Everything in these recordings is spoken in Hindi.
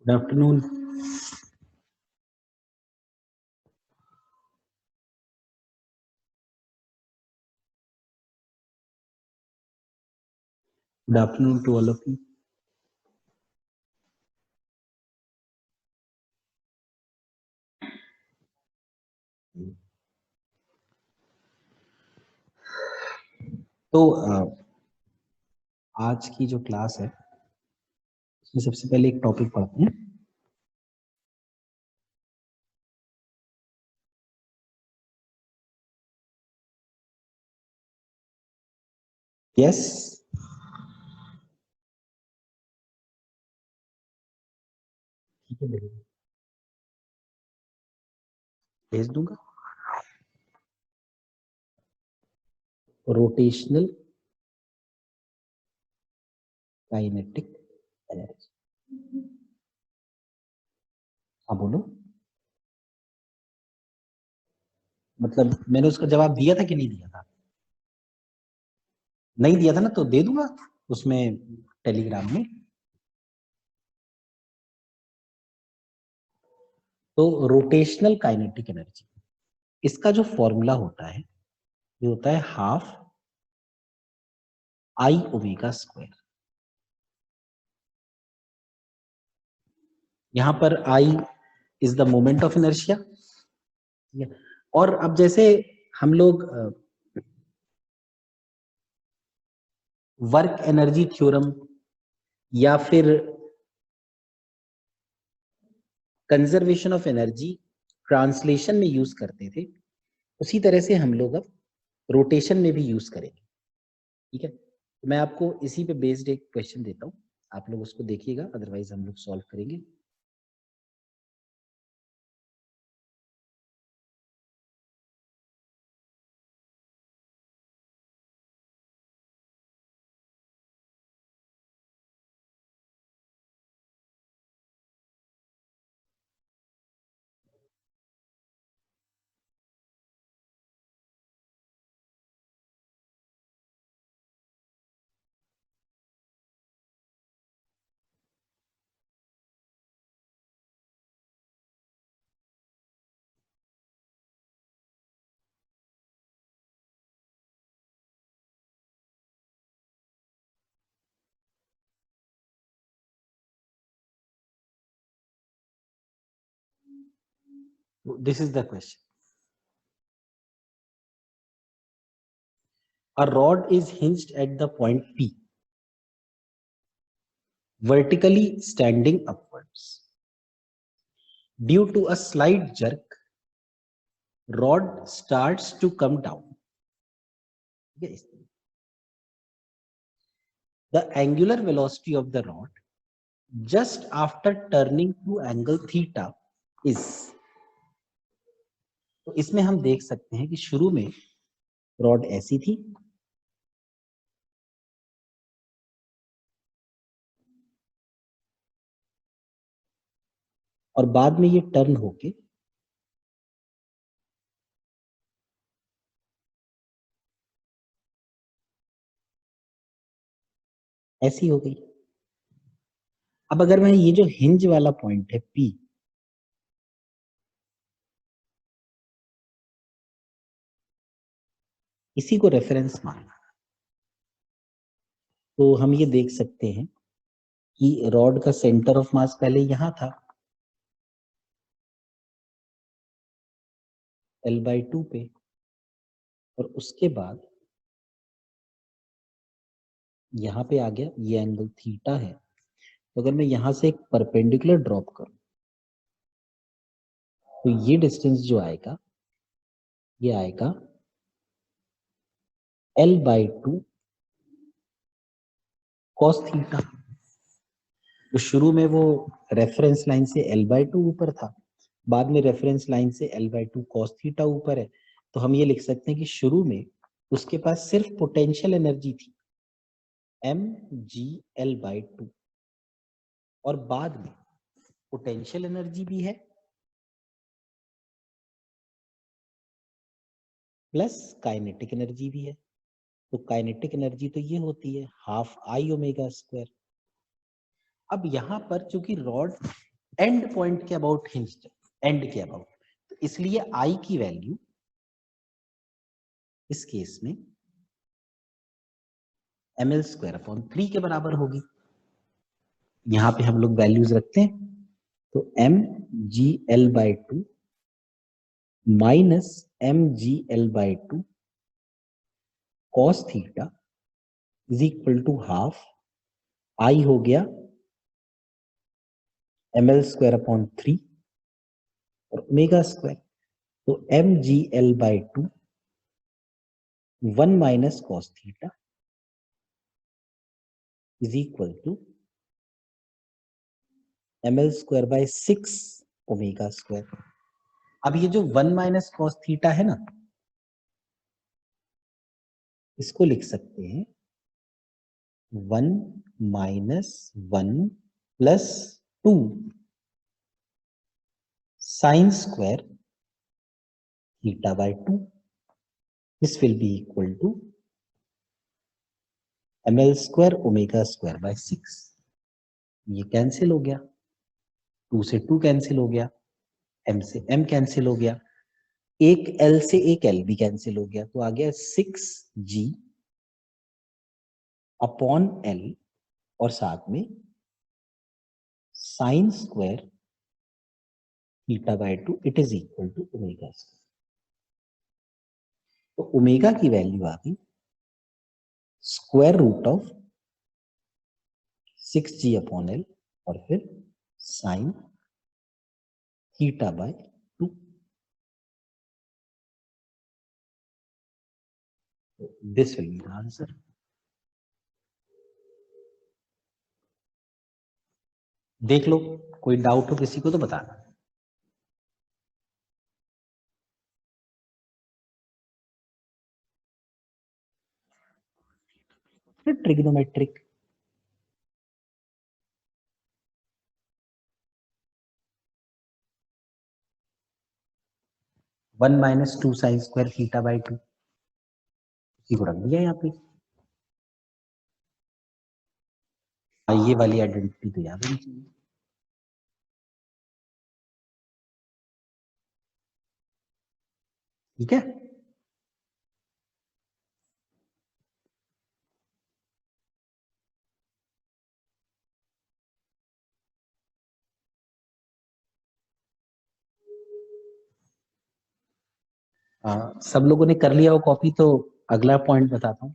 Good afternoon. Good afternoon to all of you. तो आज की जो क्लास है उसमें सबसे पहले एक टॉपिक पढ़ते हैं। यस, ठीक है, भेज दूंगा। Rotational kinetic energy. हाँ बोलो। मतलब मैंने उसका जवाब दिया था कि नहीं दिया था? नहीं दिया था ना, तो दे दूंगा उसमें टेलीग्राम में। तो रोटेशनल काइनेटिक एनर्जी, इसका जो फॉर्मूला होता है ये होता है हाफ आई ओमेगा स्क्वायर। यहाँ पर I is the moment of inertia. और अब जैसे हम लोग वर्क एनर्जी थ्योरम या फिर कंजर्वेशन ऑफ एनर्जी ट्रांसलेशन में यूज करते थे, उसी तरह से हम लोग अब रोटेशन में भी यूज करेंगे। ठीक है, तो मैं आपको इसी पे बेस्ड एक क्वेश्चन देता हूँ, आप लोग उसको देखिएगा, अदरवाइज हम लोग सॉल्व करेंगे। This is the question. A rod is hinged at the point P, vertically standing upwards. Due to a slight jerk, rod starts to come down. Yes. The angular velocity of the rod just after turning to angle theta is, तो इसमें हम देख सकते हैं कि शुरू में रॉड ऐसी थी, और बाद में ये टर्न होके ऐसी हो गई। अब अगर मैं ये जो हिंज वाला पॉइंट है P, इसी को रेफरेंस मानना, तो हम ये देख सकते हैं कि रॉड का सेंटर ऑफ मास पहले यहां था L/2 पे, और उसके बाद यहाँ पे आ गया, ये एंगल थीटा है। तो अगर मैं यहां से एक परपेंडिकुलर ड्रॉप करूं तो ये डिस्टेंस जो आएगा ये आएगा L/2 cos थीटा। तो शुरू में वो रेफरेंस लाइन से L/2 ऊपर था, बाद में रेफरेंस लाइन से L/2 cos थीटा ऊपर है। तो हम ये लिख सकते हैं कि शुरू में उसके पास सिर्फ पोटेंशियल एनर्जी थी mgL/2, और बाद में पोटेंशियल एनर्जी भी है प्लस काइनेटिक एनर्जी भी है। तो काइनेटिक एनर्जी तो ये होती है हाफ आई ओमेगा स्क्वायर। अब यहाँ पर चूंकि रॉड एंड पॉइंट के अबाउट हिंज्ड, एंड के अबाउट, तो इसलिए आई की वैल्यू इस केस में ml² के बराबर होगी। यहां पे हम लोग वैल्यूज रखते हैं, तो mgl/2 minus mgl/2 cos theta is equal to half I हो गया ml² और ओमेगा², तो mgl/2 1 minus cos theta is equal to ml²/6 omega. अब ये जो 1 माइनस cos थीटा है ना, इसको लिख सकते हैं 1 minus 1 plus 2 sin² थीटा/2, this will be equal to ml² ओमेगा²/6। ये कैंसिल हो गया, 2 से 2 कैंसिल हो गया, m से m कैंसिल हो गया, एक l से एक l भी कैंसिल हो गया, तो आ गया 6g अपॉन l और साथ में sin² थीटा/2 इट इज इक्वल टू ओमेगा²। तो ओमेगा की वैल्यू आ गई square root of 6g upon l और फिर साइन थीटा/2। This will be the answer. देख लो, कोई डाउट हो किसी को तो बताना। ट्रिग्नोमेट्रिक, वन माइनस 2 sin² थीटा/2 इसी को रख दिया यहाँ पे। ये वाली आइडेंटिटी तो याद होनी चाहिए। ठीक है, सब लोगों ने कर लिया हो कॉपी, तो अगला पॉइंट बताता हूँ।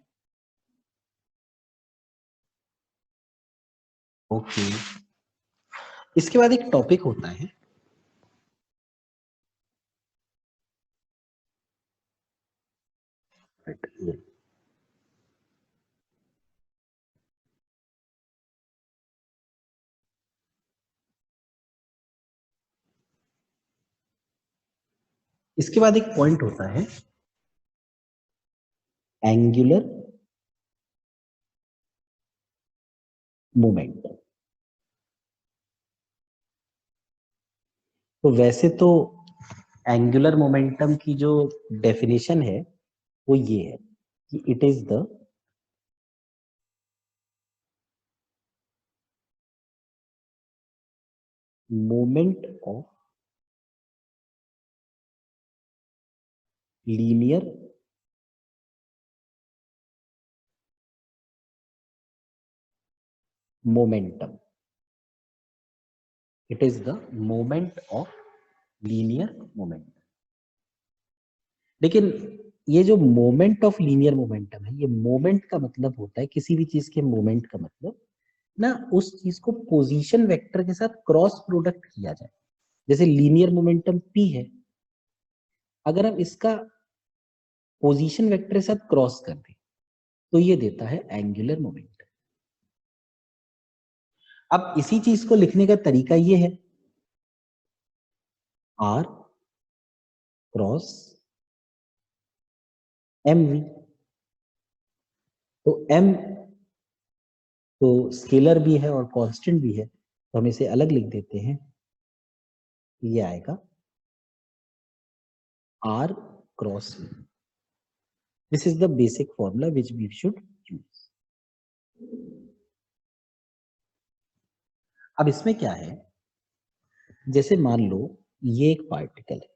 ओके, इसके बाद एक टॉपिक होता है इसके बाद एक पॉइंट होता है एंगुलर मोमेंट। तो वैसे तो एंगुलर मोमेंटम की जो डेफिनेशन है वो ये है कि it is the moment of linear momentum. It is the moment of linear momentum. लेकिन ये जो मोमेंट ऑफ लीनियर मोमेंटम है, ये मोमेंट का मतलब होता है, किसी भी चीज के मोमेंट का मतलब ना उस चीज को पोजीशन वेक्टर के साथ क्रॉस प्रोडक्ट किया जाए। जैसे लीनियर मोमेंटम p है, अगर हम इसका पोजीशन वेक्टर के साथ क्रॉस कर दें तो ये देता है एंगुलर मोमेंटम। अब इसी चीज को लिखने का तरीका ये है r क्रॉस mv। तो m तो स्केलर भी है और कांस्टेंट भी है, तो हम इसे अलग लिख देते हैं। ये आएगा r cross v। This is the basic formula which we should use. अब इसमें क्या है जैसे मान लो ये एक पार्टिकल है,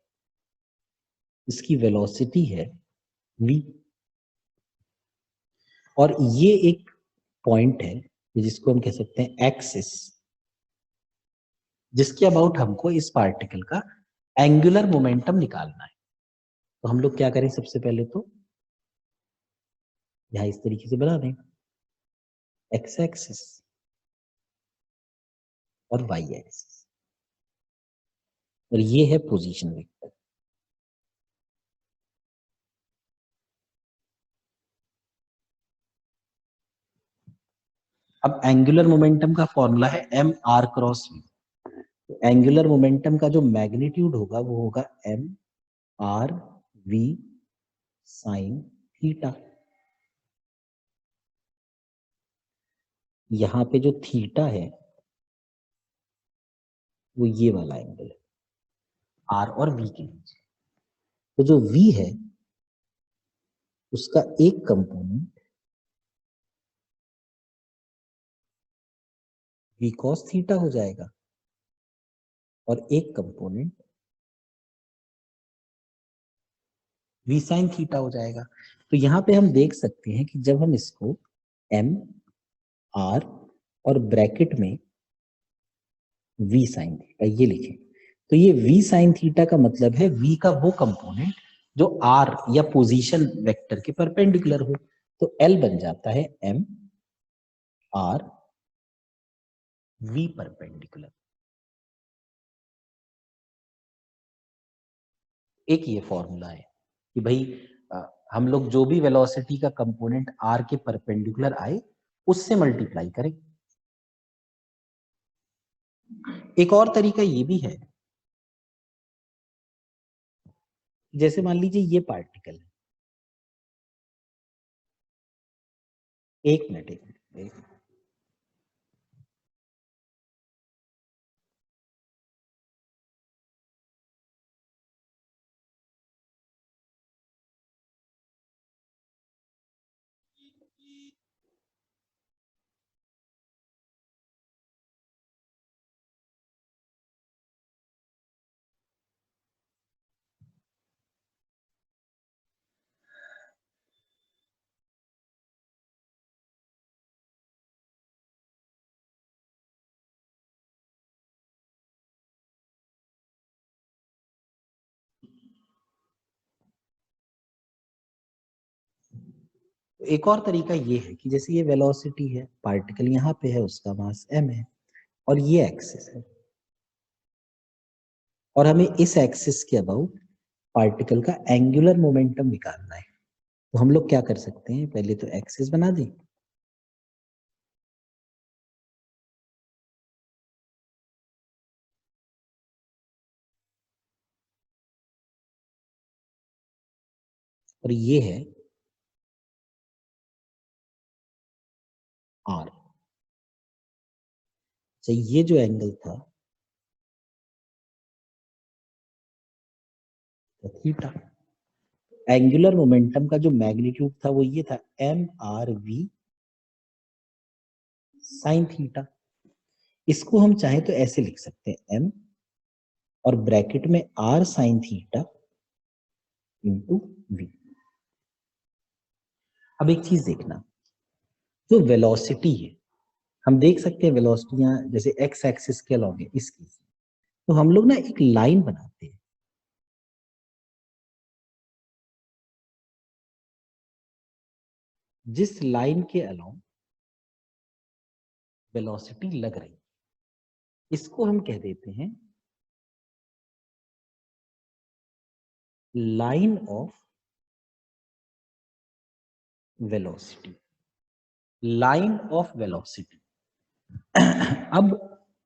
इसकी वेलोसिटी है v, और ये एक पॉइंट है जिसको हम कह सकते हैं एक्सिस, जिसके अबाउट हमको इस पार्टिकल का एंगुलर मोमेंटम निकालना है। तो हम लोग क्या करें, सबसे पहले तो यहां इस तरीके से बना दें, एक्स एक्सिस और वाई एक्सिस, और ये है पोजीशन वेक्टर। अब एंगुलर मोमेंटम का फॉर्मूला है एम आर क्रॉस वी। तो एंगुलर मोमेंटम का जो मैग्नीट्यूड होगा वो होगा M R V sine theta. यहाँ पे जो थीटा है वो ये वाला एंगल है आर और वी के बीच। तो जो वी है उसका एक कंपोनेंट वी कॉस थीटा हो जाएगा और एक कंपोनेंट वी साइन थीटा हो जाएगा। तो यहाँ पे हम देख सकते हैं कि जब हम इसको एम आर और ब्रैकेट में वी साइन थीटा ये लिखें, तो ये वी साइन थीटा का मतलब है वी का वो कंपोनेंट जो आर या पोजीशन वेक्टर के परपेंडिकुलर हो। तो एल बन जाता है एम आर वी परपेंडिकुलर। एक ये फॉर्मूला है कि भाई हम लोग जो भी वेलोसिटी का कंपोनेंट आर के परपेंडिकुलर आए उससे मल्टीप्लाई करें। एक और तरीका ये भी है, जैसे मान लीजिए ये पार्टिकल है, एक मिनट एक मिनट, एक और तरीका ये है कि जैसे ये वेलोसिटी है, पार्टिकल यहाँ पे है, उसका मास m है और ये एक्सिस है, और हमें इस एक्सिस के अबाउट पार्टिकल का एंगुलर मोमेंटम निकालना है। तो हम लोग क्या कर सकते हैं, पहले तो एक्सिस बना दें, और ये है r। तो ये जो एंगल था थीटा। एंगुलर मोमेंटम का जो मैग्नीट्यूड था वो ये था M R V sine theta. इसको हम चाहे तो ऐसे लिख सकते हैं एम और ब्रैकेट में R sine theta into V. अब एक चीज देखना, जो वेलोसिटी है, हम देख सकते हैं वेलोसिटियां जैसे एक्स एक्सिस के अलॉन्ग है इसकी, तो हम लोग ना एक लाइन बनाते हैं, जिस लाइन के अलॉन्ग वेलोसिटी लग रही, इसको हम कह देते हैं line of velocity. Line of velocity. अब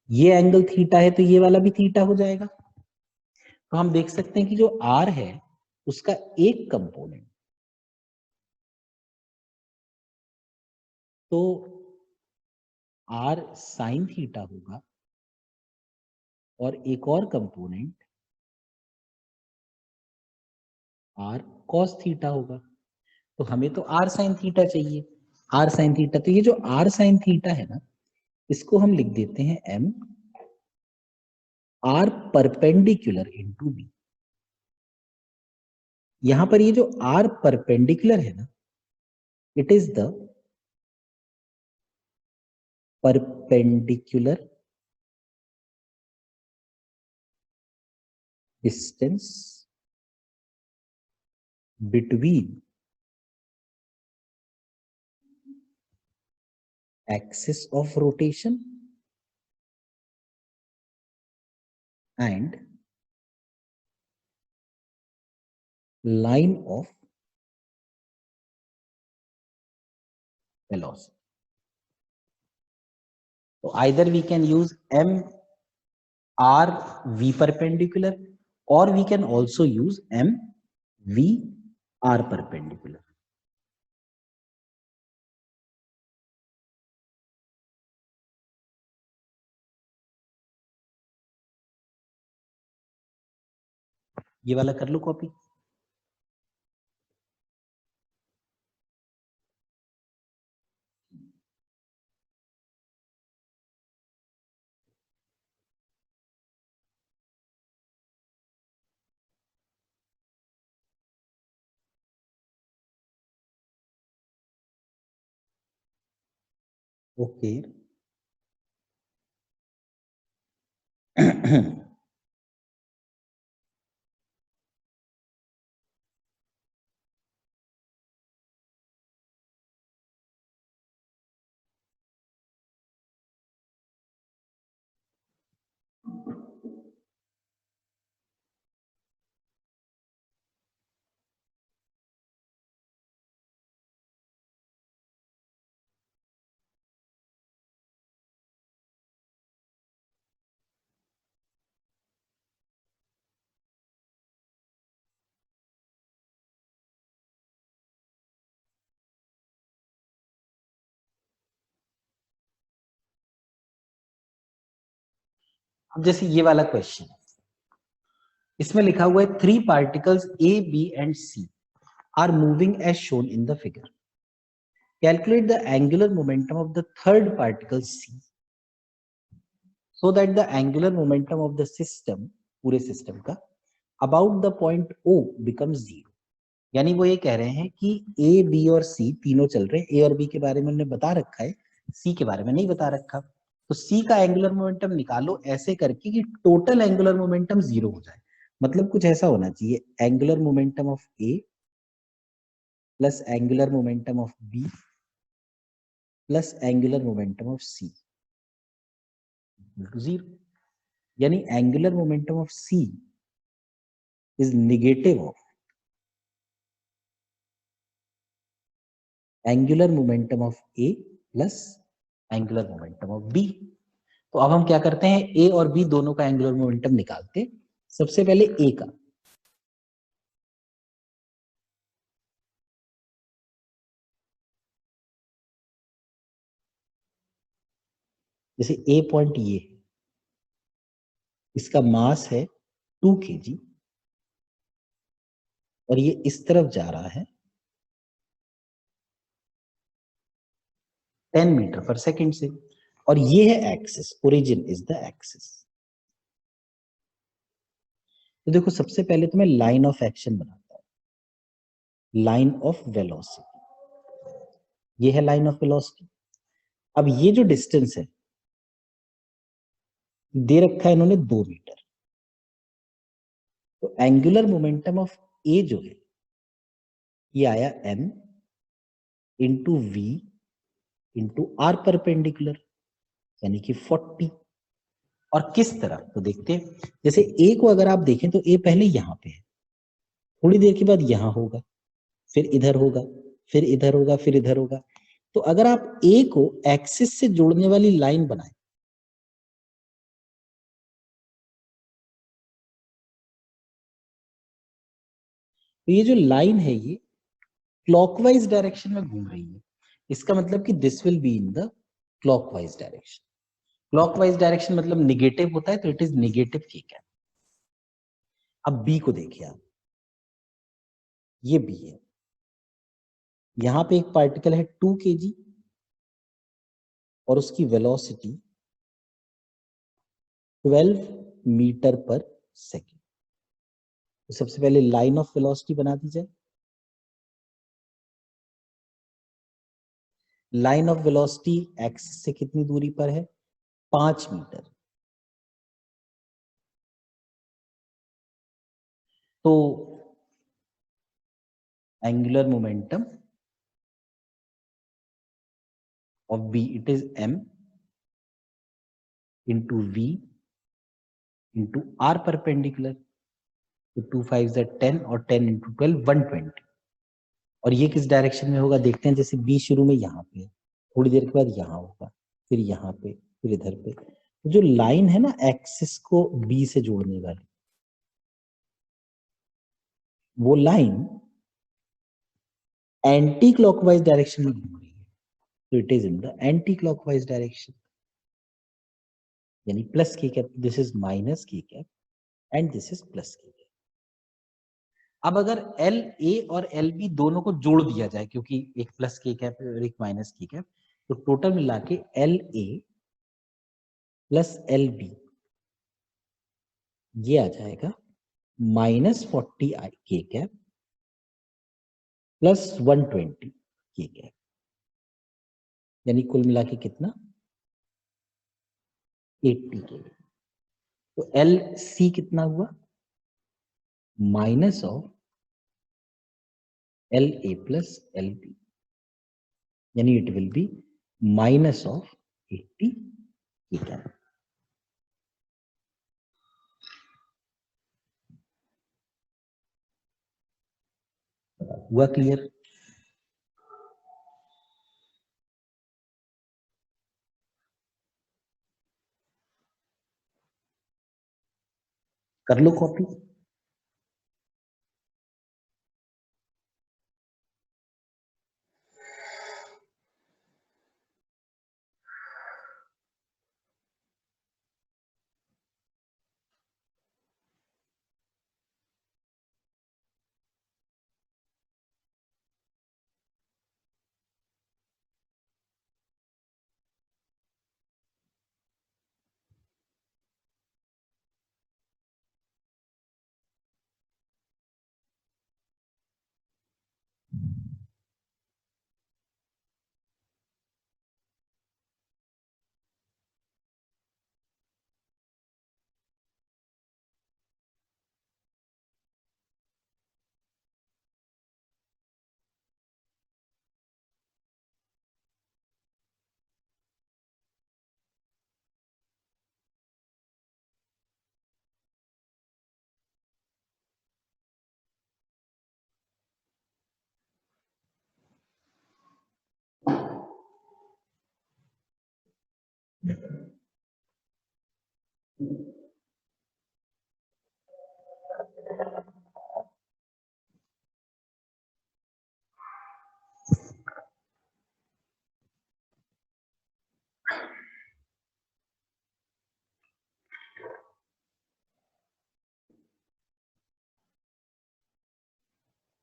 ये एंगल थीटा है तो ये वाला भी थीटा हो जाएगा। तो हम देख सकते हैं कि जो आर है उसका एक कंपोनेंट तो आर साइन थीटा होगा और एक और कंपोनेंट आर कॉस थीटा होगा। तो हमें तो आर साइन थीटा चाहिए, आर साइन थीटा, तो ये जो आर साइन थीटा है ना, इसको हम लिख देते हैं M R perpendicular into B. यहां पर ये जो आर परपेंडिकुलर है ना, it is the perpendicular distance between axis of rotation and line of velocity. So either we can use m r v perpendicular, or we can also use m v r perpendicular. ये वाला कर लो कॉपी। ओके अब जैसे ये वाला क्वेश्चन, इसमें लिखा हुआ है 3 particles A B and C are moving as shown in the figure. Calculate the angular momentum of the third particle C so that the angular momentum of the system, पूरे सिस्टम का, about the point O becomes 0। यानी वो ये कह रहे हैं कि A, B और C तीनों चल रहे हैं। A और B के बारे में उन्होंने बता रखा है, C के बारे में नहीं बता रखा। तो C का एंगुलर मोमेंटम निकालो ऐसे करके कि टोटल एंगुलर मोमेंटम 0 हो जाए। मतलब कुछ ऐसा होना चाहिए, angular momentum of A plus angular momentum of B plus angular momentum of C equal to 0। यानी angular momentum of C is negative of angular momentum of A plus angular momentum of B। तो अब हम क्या करते हैं, A और B दोनों का एंगुलर मोमेंटम निकालते हैं। सबसे पहले A का, जैसे A पॉइंट ये, इसका मास है 2 kg और ये इस तरफ जा रहा है 10 मीटर पर सेकेंड से, और ये है axis, origin is the axis. तो देखो सबसे पहले तो मैं लाइन ऑफ एक्शन बनाता हूं, लाइन ऑफ वेलोसिटी, ये है लाइन ऑफ वेलोसिटी। अब ये जो डिस्टेंस है दे रखा है इन्होंने 2 मीटर, तो एंगुलर मोमेंटम ऑफ ए जो है ये आया m into V into R perpendicular, यानी कि 40। और किस तरह, तो देखते हैं। जैसे ए को अगर आप देखें तो ए पहले यहां पे है, थोड़ी देर के बाद यहां होगा, फिर इधर होगा, फिर इधर होगा, फिर इधर होगा। तो अगर आप ए को एक्सिस से जोड़ने वाली लाइन बनाए, तो ये जो लाइन है ये क्लॉकवाइज डायरेक्शन में घूम रही है। इसका मतलब कि this will be in the clockwise direction. Clockwise direction मतलब निगेटिव होता है, तो इट इज निगेटिव ठीक है। अब बी को देखिए आप, ये बी है, यहां पे एक पार्टिकल है 2 kg और उसकी वेलोसिटी 12 मीटर पर सेकेंड। तो सबसे पहले लाइन ऑफ वेलोसिटी बना दी जाए। लाइन ऑफ वेलोसिटी एक्सिस से कितनी दूरी पर है? 5 मीटर। तो angular momentum of B it is m into v into r perpendicular. तो 2 5 10 और 10 इंटू 12 120। और ये किस डायरेक्शन में होगा देखते हैं। जैसे बी शुरू में यहाँ पे, थोड़ी देर के बाद यहाँ होगा, फिर यहाँ पे, फिर इधर पे। तो जो लाइन है ना एक्सिस को बी से जोड़ने वाली, वो लाइन एंटी क्लॉकवाइज डायरेक्शन में घूम रही है। तो it is in the anti clockwise direction, यानी प्लस के कैप, दिस इज माइनस के cap and this is plus के कैप। अब अगर एल ए और एल बी दोनों को जोड़ दिया जाए, क्योंकि एक प्लस के कैप और एक माइनस के कैप, तो टोटल मिला के L A plus L B ये आ जाएगा -40 आई के कैप प्लस 120 के कैप, यानी कुल मिला के कितना? 80 के। तो एल सी कितना हुआ? Minus of L A plus L B, यानी it will be minus of 80 K cap. हुआ क्लियर? कर लो कॉपी।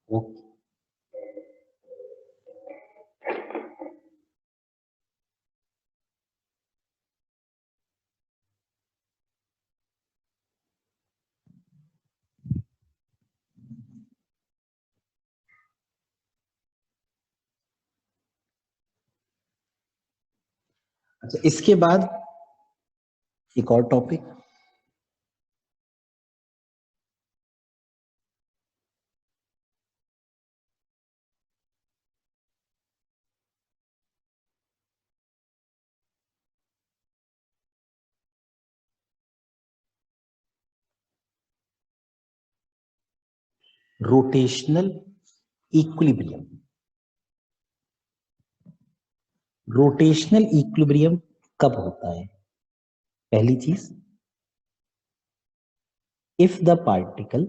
ओके, अच्छा इसके बाद एक और topic, rotational equilibrium. Rotational equilibrium कब होता है? पहली चीज, if the particle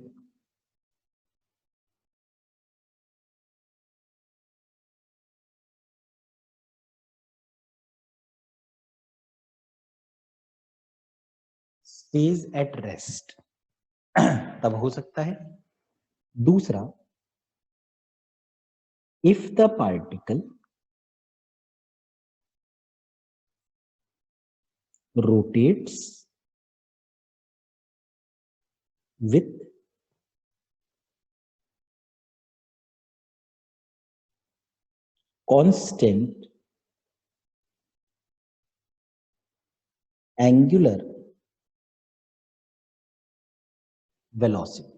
stage at rest, तब हो सकता है। दूसरा, if the particle rotates with constant angular velocity।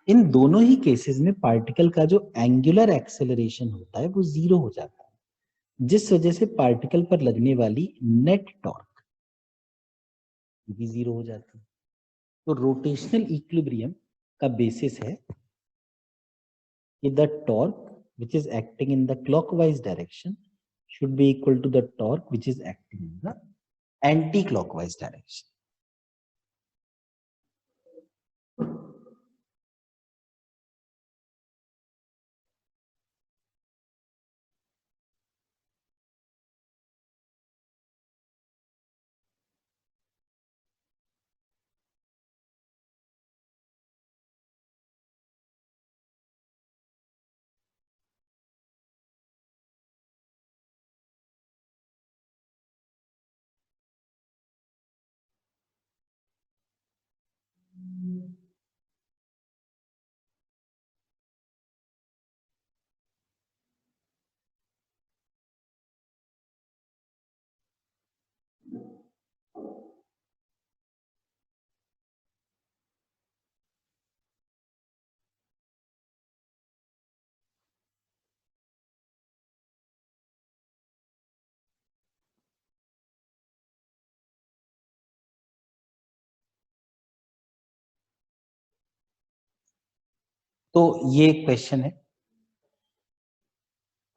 इन दोनों ही केसेस में पार्टिकल का जो एंगुलर एक्सेलरेशन होता है वो जीरो हो जाता है, जिस वजह से पार्टिकल पर लगने वाली नेट टॉर्क भी जीरो हो जाती है। तो रोटेशनल इक्विलिब्रियम का बेसिस है कि the torque which is acting in the clockwise direction should be equal to the torque which is acting in the anti-clockwise direction। तो ये क्वेश्चन है,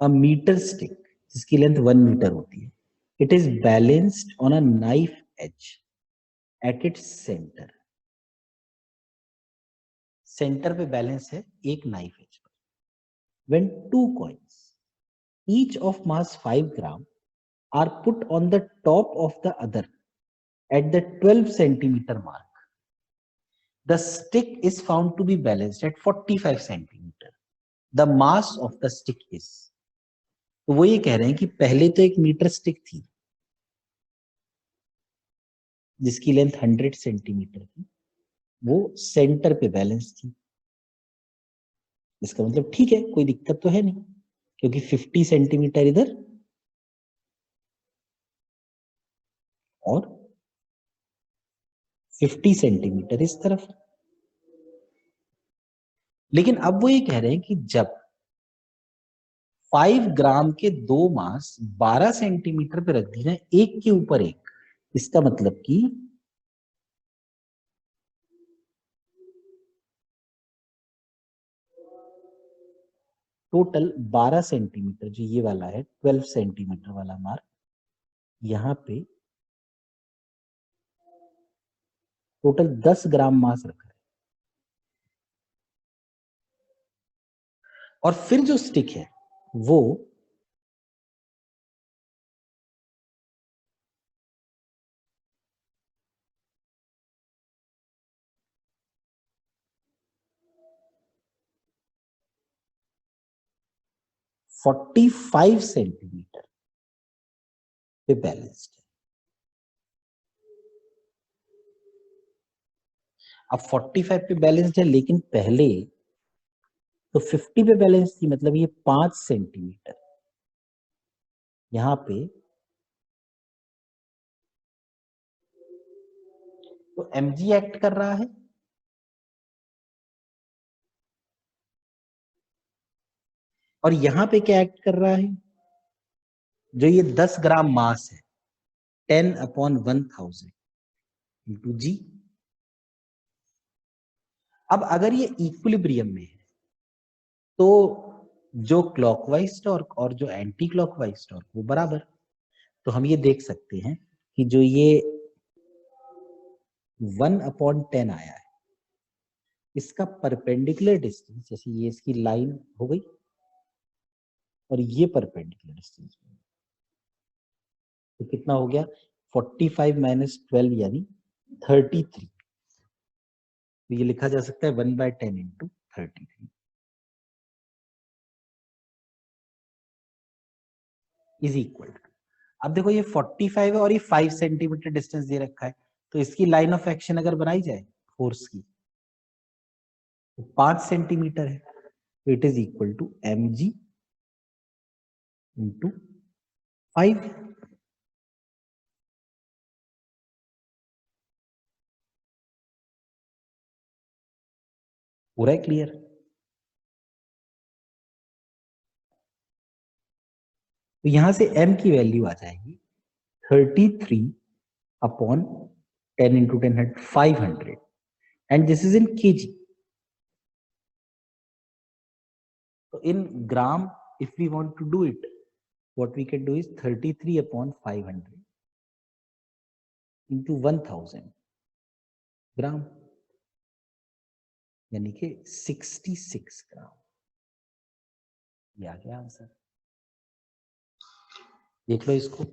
अ मीटर स्टिक जिसकी लेंथ 1 मीटर होती है, it is balanced on a knife edge at its centre. Centre पे बैलेंस है एक नाइफ एज पर। When two coins each of mass 5 gram are put on the top of the other at the 12 centimeter mark, the stick is found to be balanced at 45 centimeter. The mass of the stick is, तो वो ये कह रहे हैं कि पहले तो एक मीटर स्टिक थी जिसकी लेंथ 100 सेंटीमीटर थी, वो सेंटर पे बैलेंस थी। इसका मतलब ठीक है, कोई दिक्कत तो है नहीं, क्योंकि 50 सेंटीमीटर इधर और 50 सेंटीमीटर इस तरफ। लेकिन अब वो ये कह रहे हैं कि जब 5 ग्राम के दो मास 12 सेंटीमीटर पे रख दी ना, एक के ऊपर एक, इसका मतलब कि टोटल 12 सेंटीमीटर, जो ये वाला है 12 सेंटीमीटर वाला मार्क, यहां पे टोटल 10 ग्राम मास रखा है। और फिर जो स्टिक है वो फोर्टी 45 सेंटीमीटर पे बैलेंस्ड है। अब 45 पे बैलेंस्ड है, लेकिन पहले तो 50 पे बैलेंस थी, मतलब ये 5 सेंटीमीटर यहां पे, तो mg एक्ट कर रहा है। और यहां पे क्या एक्ट कर रहा है, जो ये 10 ग्राम मास है 10/1000 इंटू जी। अब अगर ये इक्विलिब्रियम में है तो जो क्लॉकवाइज टॉर्क और जो एंटी क्लॉकवाइज टॉर्क वो बराबर। तो हम ये देख सकते हैं कि जो ये 1/10 आया है, इसका परपेंडिकुलर डिस्टेंस, जैसे ये इसकी लाइन हो गई और ये परपेंडिकुलर डिस्टेंस, तो कितना हो गया 45 माइनस 12 यानी 33। तो ये लिखा जा सकता है 1/10 इंटू 33 इज इक्वल टू। अब देखो ये 45 है और ये 5 सेंटीमीटर डिस्टेंस दे रखा है, तो इसकी लाइन ऑफ एक्शन अगर बनाई जाए फोर्स की, तो 5 सेंटीमीटर है, तो it is equal to mg into 5। पूरा क्लियर? तो यहां से m की वैल्यू आ जाएगी 33 अपॉन 10 इंटू 10 है 500, and this is in kg. So in gram, if we want to do it, what we can do is 33 upon 500 into 1000 ग्राम, यानी कि 66 ग्राम. ये आ गया आंसर. देख लो इसको.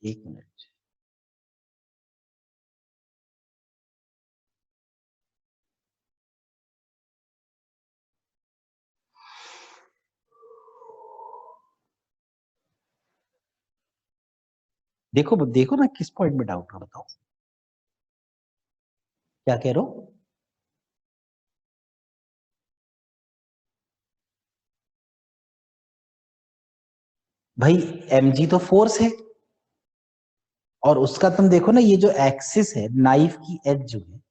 एक मिनट. देखो देखो ना किस पॉइंट में डाउट है, बताओ क्या कह रहे हो. भाई mg तो फोर्स है, और उसका तुम देखो ना, ये जो एक्सिस है, नाइफ की एज जो है,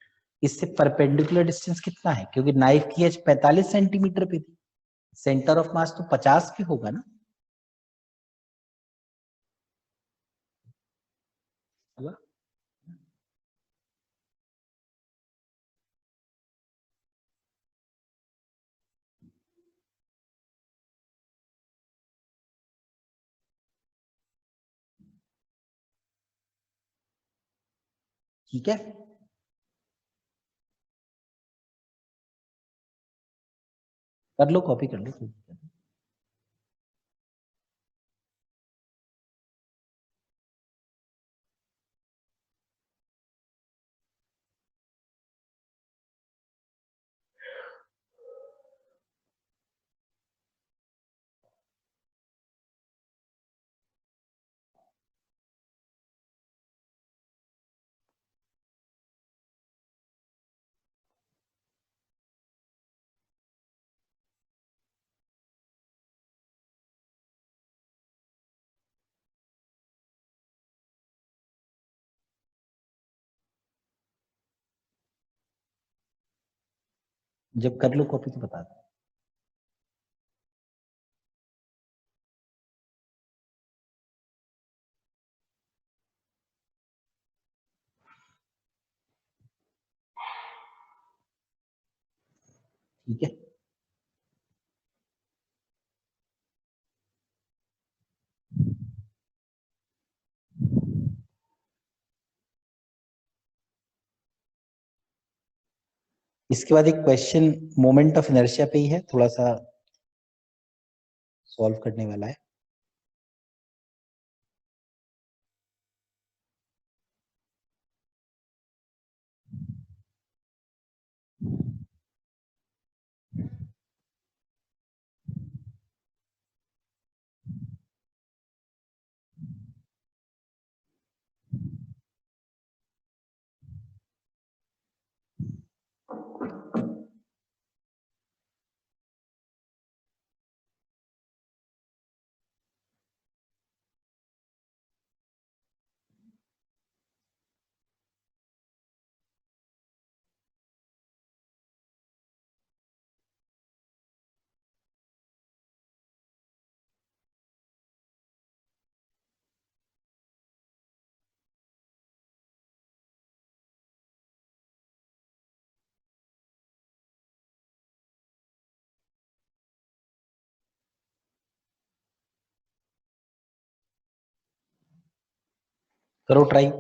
इससे परपेंडिकुलर डिस्टेंस कितना है, क्योंकि नाइफ की एज 45 सेंटीमीटर पे थी, सेंटर ऑफ मास तो 50 पे होगा ना. हुआ? ठीक है. कर लो, कॉपी कर लो. जब कर लो कॉपी तो बता दो. ठीक है. इसके बाद एक क्वेश्चन मोमेंट ऑफ इनर्शिया पे ही है, थोड़ा सा सॉल्व करने वाला है. करो ट्राई.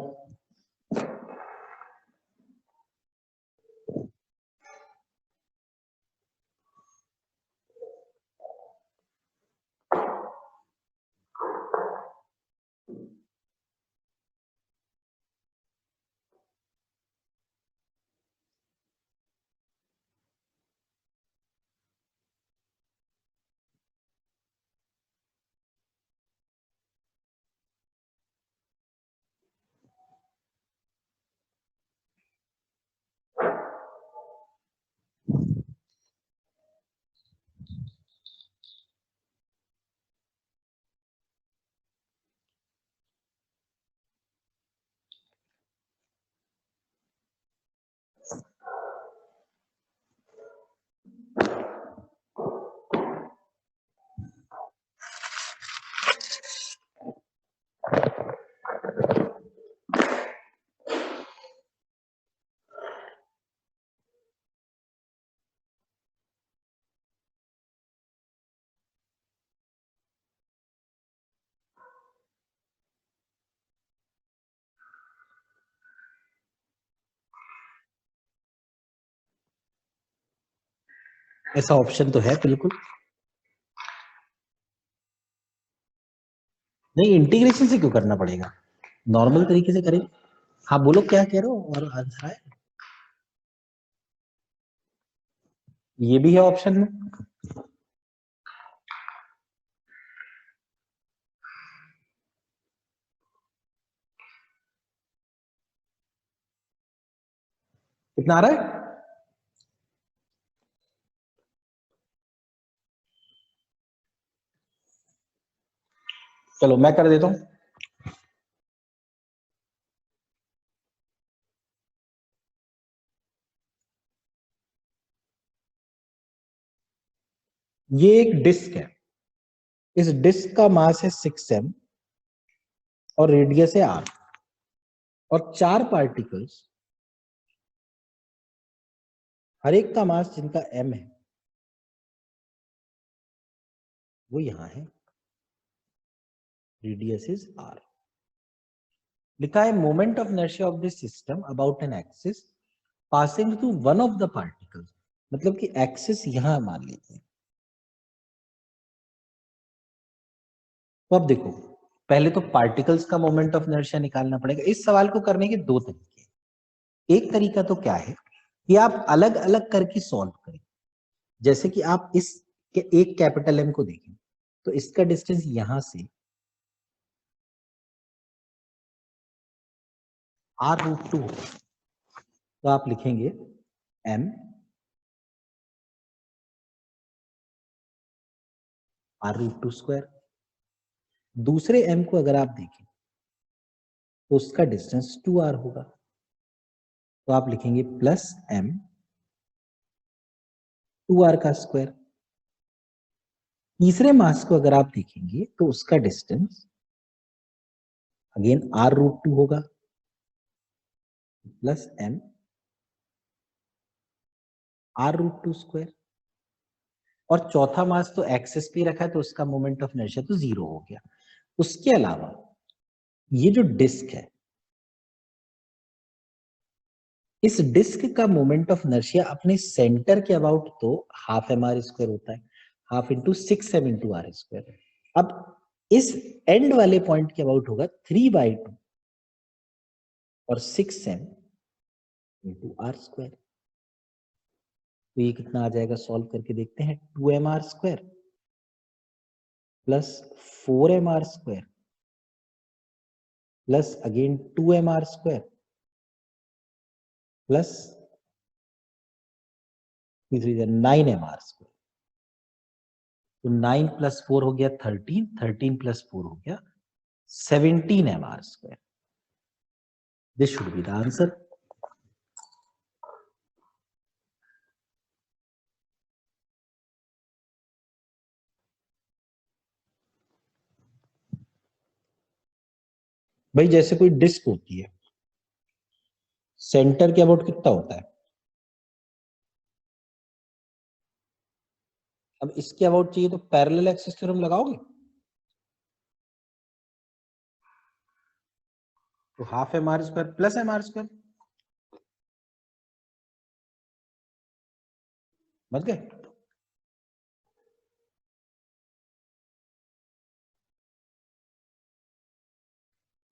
ऐसा ऑप्शन तो है बिल्कुल। नहीं, इंटीग्रेशन से क्यों करना पड़ेगा, नॉर्मल तरीके से करें। हाँ बोलो क्या कह रहे हो, और आंसर है ये भी है ऑप्शन में। कितना आ रहा है? चलो मैं कर देता हूं। ये एक डिस्क है, इस डिस्क का मास है 6m और रेडियस है r, और 4 पार्टिकल्स, हर एक का मास जिनका m है वो यहां है, रेडियस इज r। लिखा है moment of inertia of this system about an axis passing through one of the particles, मतलब कि एक्सिस यहां मान लेते हैं। तो अब देखो, पहले तो पार्टिकल्स का मोमेंट ऑफ इनर्शिया निकालना पड़ेगा। इस सवाल को करने के दो तरीके। एक तरीका तो क्या है कि आप अलग अलग करके सॉल्व करें, जैसे कि आप इस एक कैपिटल एम को देखें तो इसका डिस्टेंस यहां से r√2, तो आप लिखेंगे m r√2 स्क्वायर। दूसरे m को अगर आप देखें तो उसका डिस्टेंस 2r होगा, तो आप लिखेंगे प्लस m 2r का स्क्वायर। तीसरे मास को अगर आप देखेंगे तो उसका डिस्टेंस अगेन r√2 होगा, प्लस m r√2 स्क्वायर। और चौथा मास तो एक्सिस पे रखा है तो उसका मोमेंट ऑफ इनर्शिया तो 0 हो गया। उसके अलावा ये जो डिस्क है, इस डिस्क का मोमेंट ऑफ इनर्शिया अपने सेंटर के अबाउट तो हाफ mr स्क्वायर होता है, half into 6m into r square. अब इस एंड वाले पॉइंट के अबाउट होगा 3/2 और 6m इंटू r स्क्वायर। तो ये कितना आ जाएगा, सॉल्व करके देखते हैं। 2mr square plus 4mr square plus again 2mr square plus 9mr square. तो 9 प्लस 4 हो गया 13, 13 प्लस 4 हो गया 17mr square. This should be the answer. भाई जैसे कोई डिस्क होती है, सेंटर के अबाउट कितना होता है, अब इसके अबाउट चाहिए तो पैरेलल एक्सिस थ्योरम लगाओगे, तो half mr square plus mr square, समझ गए।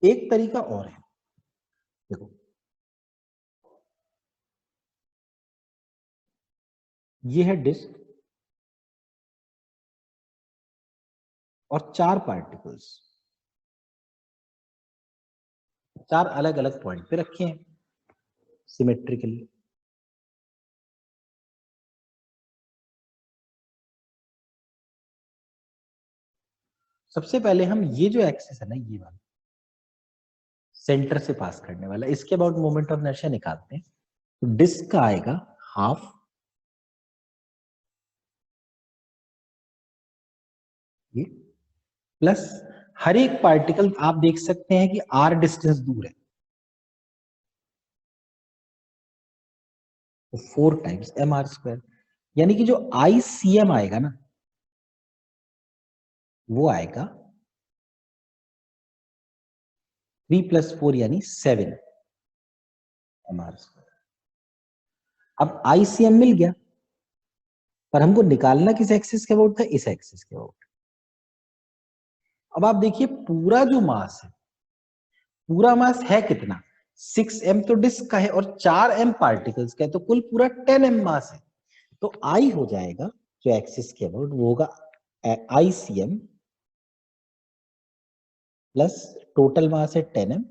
एक तरीका और है, देखो ये है डिस्क और 4 पार्टिकल्स 4 अलग अलग पॉइंट पे रखे हैं सिमेट्रिकली। सबसे पहले हम ये जो एक्सिस है ना, ये वाला सेंटर से पास करने वाला, इसके अबाउट मोमेंट ऑफ इनर्शिया निकालते हैं। तो डिस्क का आएगा हाफ, ये प्लस हर एक पार्टिकल आप देख सकते हैं कि r डिस्टेंस दूर है, तो 4 टाइम्स mr स्क्वायर, यानी कि जो ICM आएगा ना वो आएगा 3 प्लस 4 यानी 7 mr स्क्वायर। अब ICM मिल गया, पर हमको निकालना किस एक्सिस के अबाउट था, इस एक्सिस के अबाउट। अब आप देखिए पूरा जो मास है, पूरा मास है कितना, 6m तो डिस्क का है और 4m पार्टिकल्स का है, तो कुल पूरा 10m मास है। तो I हो जाएगा जो एक्सिस के अबाउट वो होगा ICM प्लस टोटल मास है 10m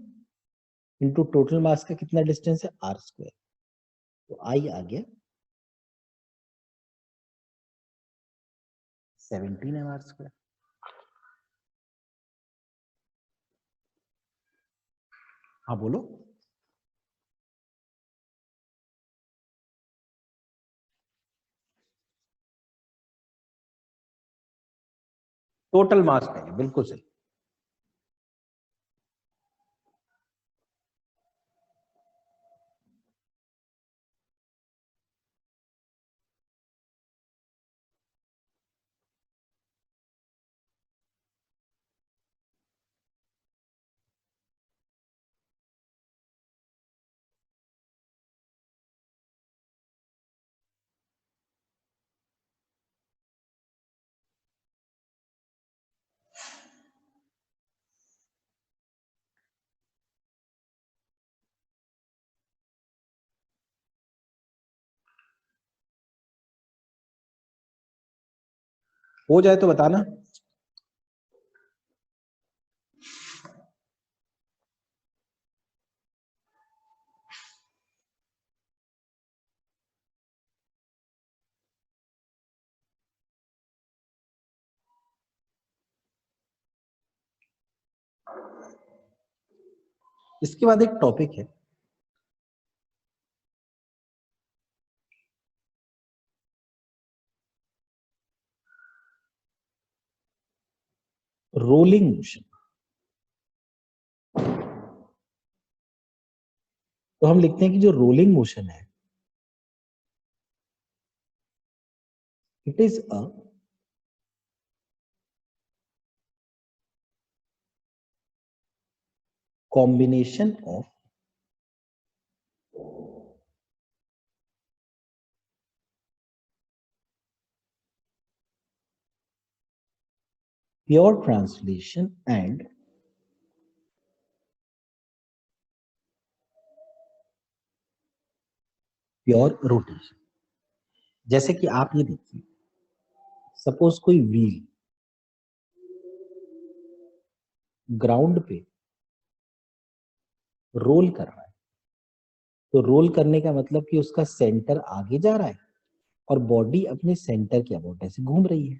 इंटू टोटल मास का कितना डिस्टेंस है r²। तो I आ गया 17 mr²। हाँ बोलो। टोटल मास का, बिल्कुल सही। हो जाए तो बताना। इसके बाद एक टॉपिक है रोलिंग मोशन। तो हम लिखते हैं कि जो रोलिंग मोशन है it is a combination of pure translation and pure rotation. जैसे कि आप ये देखिए, सपोज कोई व्हील ग्राउंड पे रोल कर रहा है, तो रोल करने का मतलब कि उसका सेंटर आगे जा रहा है और बॉडी अपने सेंटर के अबाउट ऐसे घूम रही है।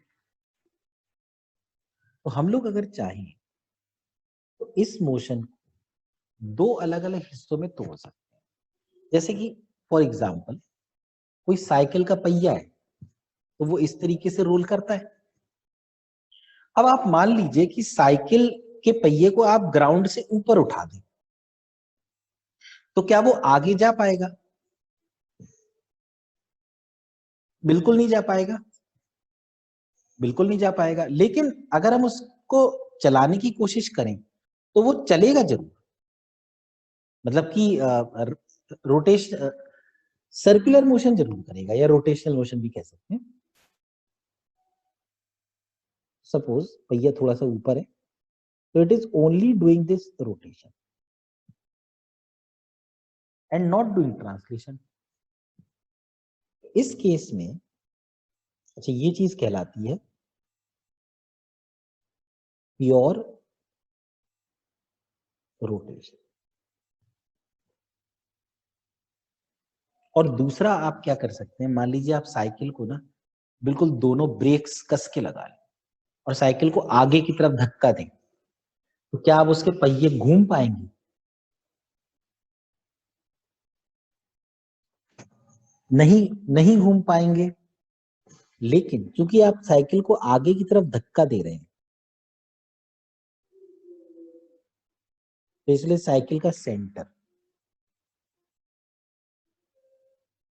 तो हम लोग अगर चाहें तो इस मोशन को दो अलग अलग हिस्सों में तोड़ सकते हैं। जैसे कि फॉर एग्जाम्पल कोई साइकिल का पहिया है तो वो इस तरीके से रोल करता है। अब आप मान लीजिए कि साइकिल के पहिए को आप ग्राउंड से ऊपर उठा दें, तो क्या वो आगे जा पाएगा? बिल्कुल नहीं जा पाएगा, बिल्कुल नहीं जा पाएगा। लेकिन अगर हम उसको चलाने की कोशिश करें तो वो चलेगा जरूर। मतलब कि रोटेशन, सर्कुलर मोशन जरूर करेगा, या रोटेशनल मोशन भी कह सकते हैं। सपोज पहिया थोड़ा सा ऊपर है तो it is only doing this rotation and not doing translation. इस केस में अच्छा ये चीज कहलाती है प्योर रोटेशन। और दूसरा आप क्या कर सकते हैं, मान लीजिए आप साइकिल को ना बिल्कुल दोनों ब्रेक्स कस के लगा लें और साइकिल को आगे की तरफ धक्का दें, तो क्या आप उसके पहिए घूम पाएंगे? नहीं, नहीं घूम पाएंगे। लेकिन क्योंकि आप साइकिल को आगे की तरफ धक्का दे रहे हैं, तो इसलिए साइकिल का सेंटर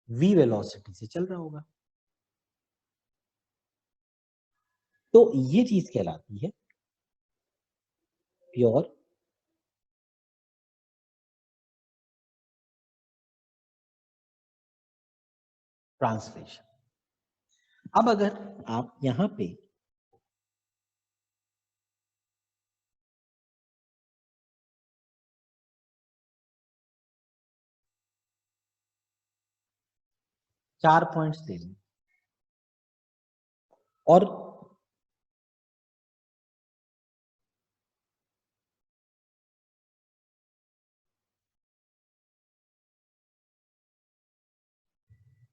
v वेलोसिटी से चल रहा होगा। तो ये चीज कहलाती है प्योर ट्रांसलेशन। अब अगर आप यहाँ पे चार पॉइंट्स ले लें और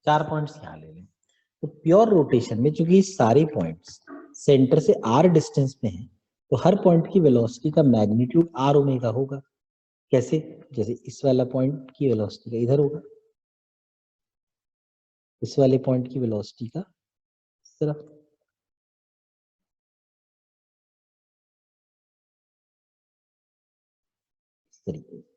चार पॉइंट्स यहाँ ले लें, तो प्योर रोटेशन में चूंकि सारे पॉइंट्स सेंटर से आर डिस्टेंस पे हैं, तो हर पॉइंट की वेलोसिटी का मैग्नीट्यूड आर ओमेगा होगा। कैसे? जैसे इस वाला पॉइंट की वेलोसिटी का इधर होगा, इस वाले पॉइंट की वेलोसिटी का इस तरफ। इस तरीके से।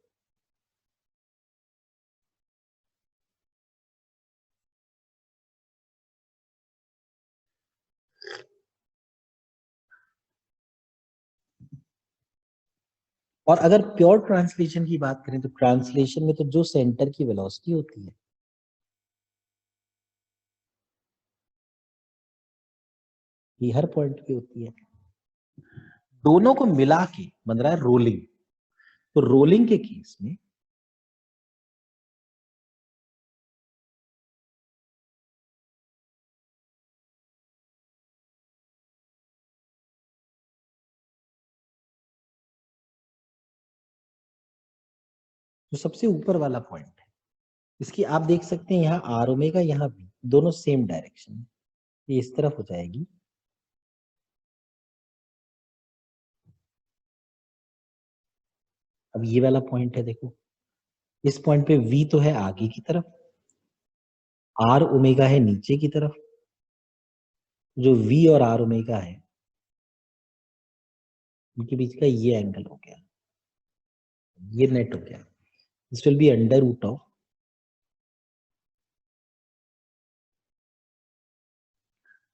और अगर प्योर ट्रांसलेशन की बात करें तो ट्रांसलेशन में तो जो सेंटर की वेलोसिटी होती है ये हर पॉइंट की होती है, दोनों को मिला के बन रहा है रोलिंग। तो रोलिंग के केस में जो सबसे ऊपर वाला पॉइंट है इसकी आप देख सकते हैं यहाँ आर ओमेगा, यहाँ भी, दोनों सेम डायरेक्शन में, ये इस तरफ हो जाएगी। अब ये वाला पॉइंट है, देखो इस पॉइंट पे V तो है आगे की तरफ, आर ओमेगा है नीचे की तरफ। जो V और आर ओमेगा है उनके बीच का ये एंगल हो गया, ये नेट हो गया। This will be under root of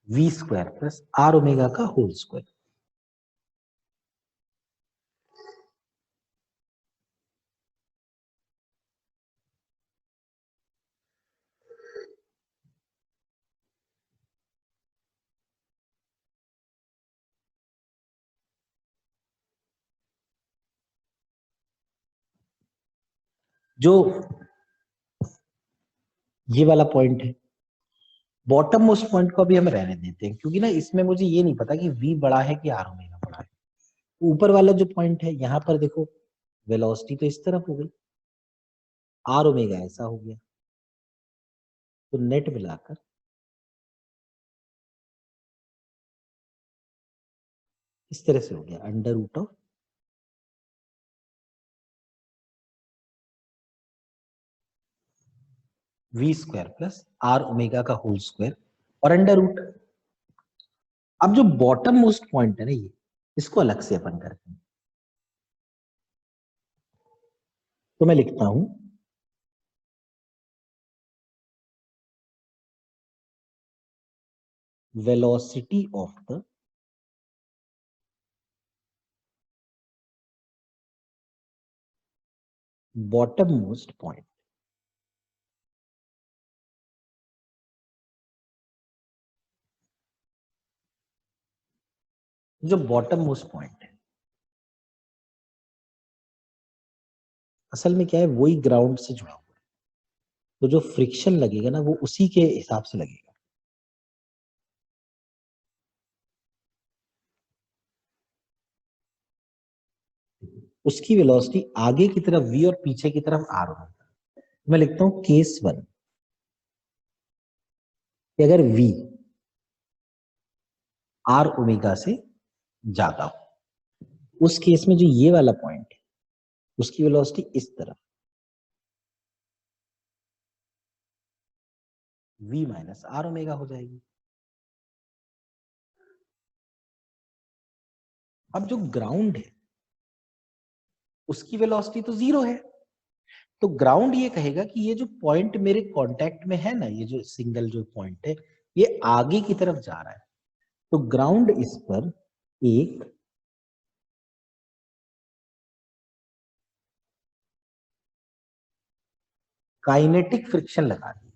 V square plus R omega का होल स्क्वायर। जो ये वाला पॉइंट है, बॉटम मोस्ट पॉइंट को अभी हम रहने देते हैं, क्योंकि ना इसमें मुझे ये नहीं पता कि V बड़ा है कि आर ओमेगा बड़ा है। ऊपर वाला जो पॉइंट है यहाँ पर देखो वेलोसिटी तो इस तरफ हो गई, आर ओमेगा ऐसा हो गया, तो नेट मिलाकर इस तरह से हो गया under root of V square plus R omega का होल स्क्वायर और अंडर रूट। अब जो बॉटम मोस्ट पॉइंट है ना, ये इसको अलग से अपन करते हैं। तो मैं लिखता हूं velocity of the bottom most point. जो बॉटम मोस्ट पॉइंट है असल में क्या है, वही ग्राउंड से जुड़ा हुआ है, तो जो फ्रिक्शन लगेगा ना वो उसी के हिसाब से लगेगा। उसकी वेलोसिटी आगे की तरफ V और पीछे की तरफ R होगा। मैं लिखता हूं केस 1 कि अगर V R ओमेगा से ज्यादा हो, उस केस में जो ये वाला पॉइंट है उसकी वेलोसिटी इस तरफ V माइनस आर ओमेगा हो जाएगी। अब जो ग्राउंड है उसकी वेलोसिटी तो जीरो है, तो ग्राउंड ये कहेगा कि ये जो पॉइंट मेरे कांटेक्ट में है ना, ये जो सिंगल जो पॉइंट है ये आगे की तरफ जा रहा है, तो ग्राउंड इस पर एक काइनेटिक फ्रिक्शन लगा दी।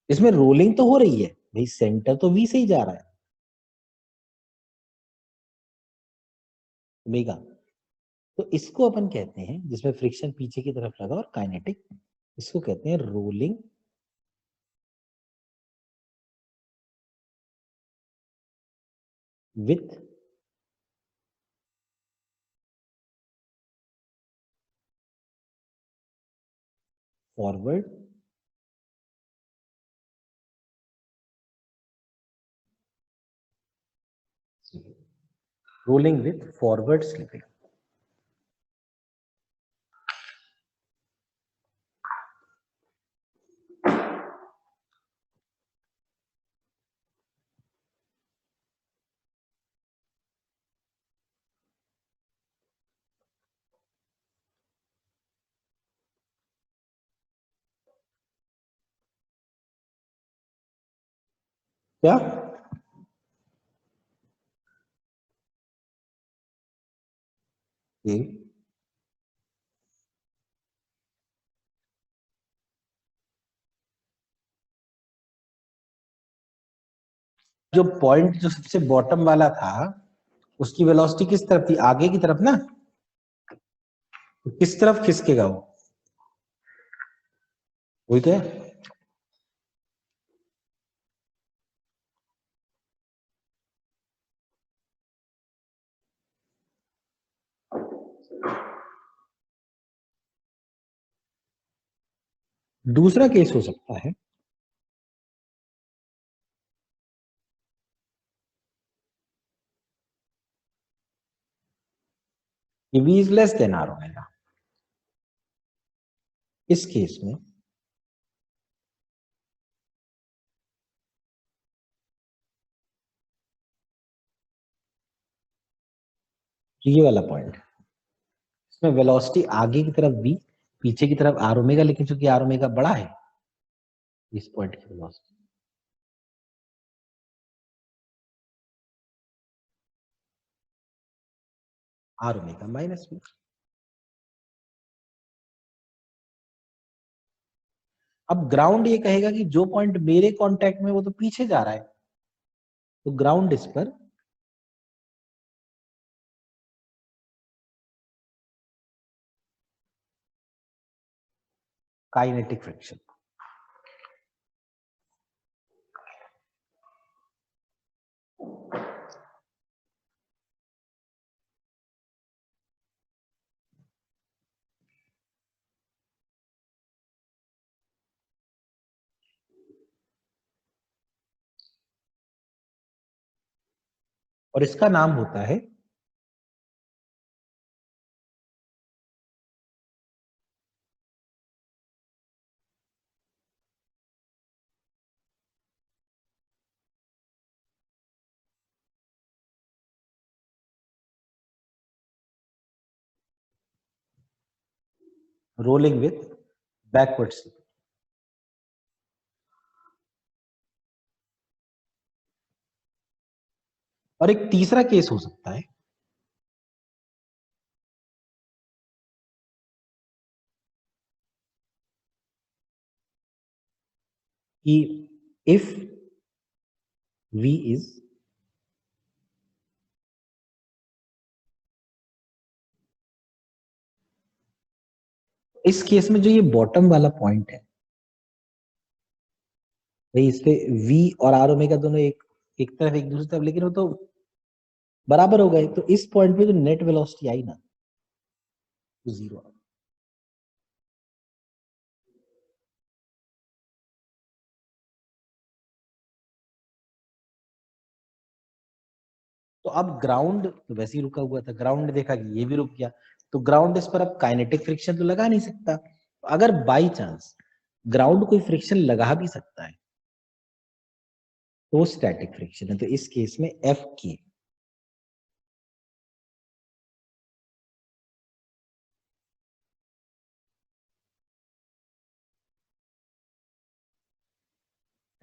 इसमें रोलिंग तो हो रही है भाई, सेंटर तो वी से ही जा रहा है ओमेगा। तो इसको अपन कहते हैं, जिसमें फ्रिक्शन पीछे की तरफ लगा और काइनेटिक, इसको कहते हैं rolling with forward rolling with forward slipping. क्या ये जो पॉइंट जो सबसे बॉटम वाला था, उसकी वेलोसिटी किस तरफ थी, आगे की तरफ ना, तो किस तरफ खिसकेगा वो, वही तो है। दूसरा केस हो सकता है कि v is less than R omega. इस केस में ये वाला पॉइंट, इसमें वेलोसिटी आगे की तरफ v, पीछे की तरफ आर ओमेगा, लेकिन चूंकि आर ओमेगा बड़ा है, इस पॉइंट की velocity R omega minus v। अब ग्राउंड ये कहेगा कि जो पॉइंट मेरे कांटेक्ट में वो तो पीछे जा रहा है, तो ग्राउंड इस पर काइनेटिक फ्रिक्शन। और इसका नाम होता है रोलिंग विथ बैकवर्ड स्लिप। और एक तीसरा केस हो सकता है कि इफ v इज इस केस में जो ये बॉटम वाला पॉइंट है भाई, इस पे v और आर ओमेगा दोनों एक तरफ एक दूसरी तरफ, लेकिन वो तो बराबर हो गए, तो इस पॉइंट पे जो नेट वेलोसिटी आई ना, वो जीरो। तो अब ग्राउंड तो वैसे ही रुका हुआ था, ग्राउंड ने देखा कि ये भी रुक गया, तो ग्राउंड इस पर अब काइनेटिक फ्रिक्शन तो लगा नहीं सकता। अगर बाई चांस ग्राउंड कोई फ्रिक्शन लगा भी सकता है, तो वो स्टैटिक फ्रिक्शन है। तो इस केस में एफ के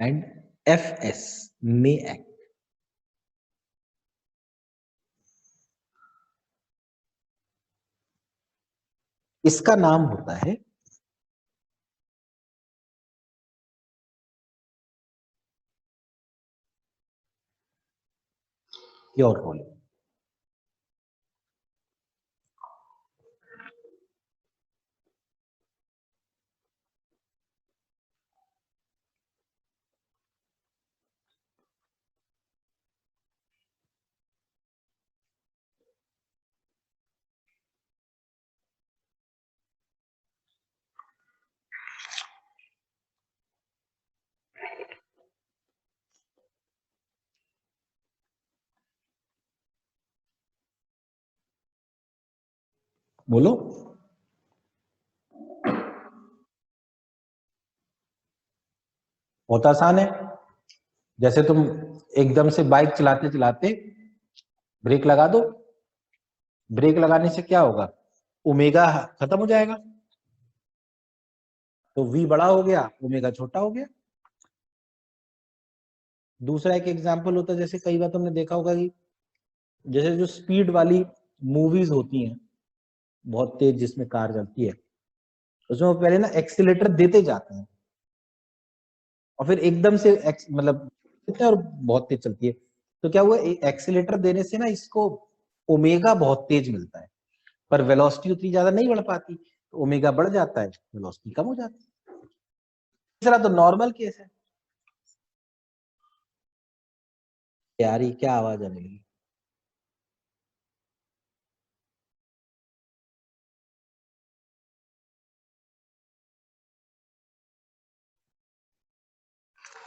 एंड एफ एस में एक्ट। इसका नाम होता है प्योर रोलिंग। बोलो। बहुत आसान है। जैसे तुम एकदम से बाइक चलाते चलाते ब्रेक लगा दो, ब्रेक लगाने से क्या होगा, ओमेगा खत्म हो जाएगा, तो v बड़ा हो गया, ओमेगा छोटा हो गया। दूसरा एक एग्जांपल होता है, जैसे कई बार तुमने देखा होगा कि जैसे जो स्पीड वाली मूवीज होती हैं, बहुत तेज जिसमें कार चलती है, उसमें वो पहले ना एक्सीलेटर देते जाते हैं और फिर एकदम से मतलब और बहुत तेज चलती है। तो क्या हुआ, एक्सीलेटर देने से ना इसको ओमेगा बहुत तेज मिलता है, पर वेलोसिटी उतनी ज्यादा नहीं बढ़ पाती, तो ओमेगा बढ़ जाता है, वेलोसिटी कम हो जाती है। तीसरा तो नॉर्मल केस है। यार ये क्या आवाज आने लगी।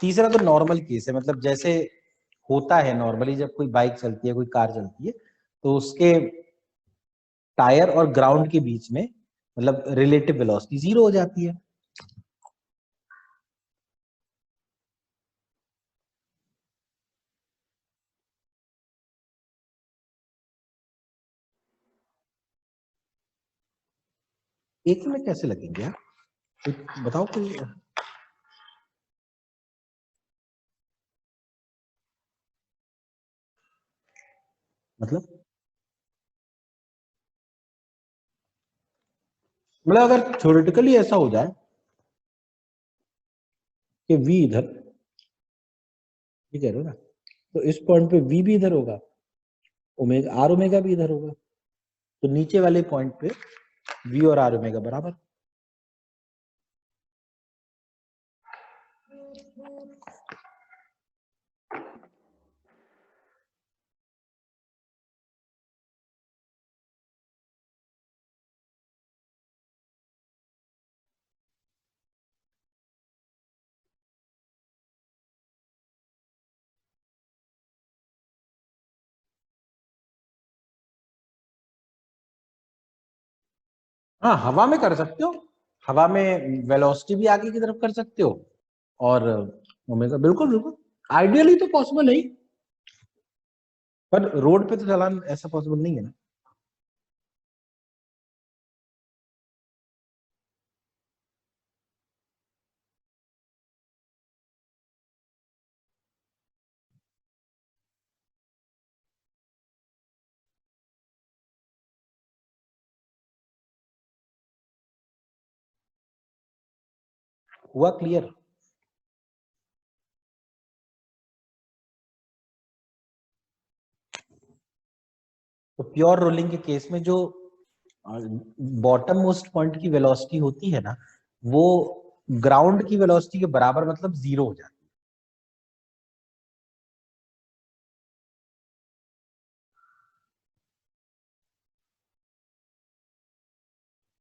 तीसरा तो नॉर्मल केस है, मतलब जैसे होता है नॉर्मली जब कोई बाइक चलती है, कोई कार चलती है, तो उसके टायर और ग्राउंड के बीच में मतलब रिलेटिव वेलोसिटी जीरो हो जाती है। एक में कैसे लगेंगे यार, बताओ कोई। मतलब अगर थ्योरेटिकली ऐसा हो जाए कि v इधर, ठीक है ना, तो इस पॉइंट पे v भी इधर होगा, ओमेगा आर ओमेगा भी इधर होगा, तो नीचे वाले पॉइंट पे v और आर ओमेगा बराबर। हाँ हवा में कर सकते हो, हवा में वेलोसिटी भी आगे की तरफ कर सकते हो, और ओमेगा बिल्कुल बिल्कुल आइडियली तो पॉसिबल है ही, पर रोड पे तो चलान ऐसा पॉसिबल नहीं है ना। हुआ क्लियर। तो प्योर रोलिंग के केस में जो बॉटम मोस्ट पॉइंट की वेलोसिटी होती है ना, वो ग्राउंड की वेलोसिटी के बराबर, मतलब जीरो हो जाती है।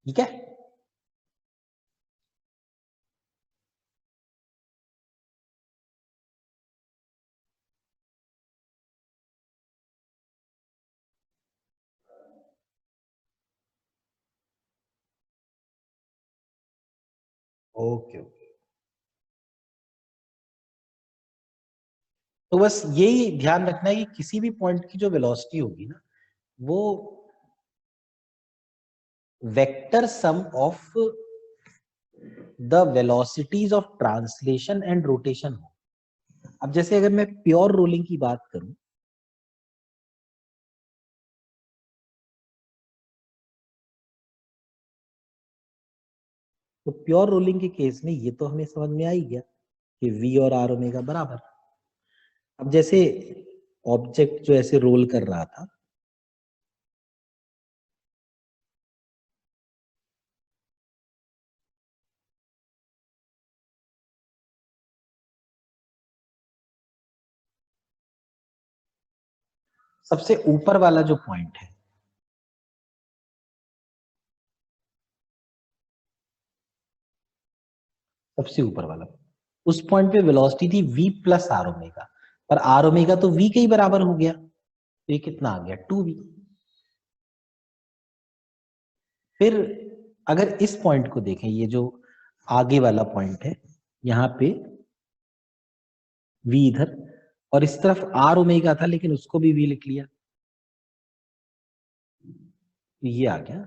ठीक है। Okay okay. तो बस यही ध्यान रखना है कि किसी भी पॉइंट की जो वेलोसिटी होगी ना, वो vector sum of the velocities of translation and rotation हो। अब जैसे अगर मैं प्योर रोलिंग की बात करूं, तो प्योर रोलिंग के केस में ये तो हमें समझ में आ ही गया कि v और आर ओमेगा बराबर। अब जैसे ऑब्जेक्ट जो ऐसे रोल कर रहा था, सबसे ऊपर वाला जो पॉइंट है, सबसे ऊपर वाला, उस पॉइंट पे वेलोसिटी थी v प्लस आर ओमेगा, पर आर ओमेगा तो v के ही बराबर हो गया, तो ये कितना आ गया 2v। फिर अगर इस पॉइंट को देखें, ये जो आगे वाला पॉइंट है, यहाँ पे v इधर, और इस तरफ आर ओमेगा था लेकिन उसको भी v लिख लिया, तो ये आ गया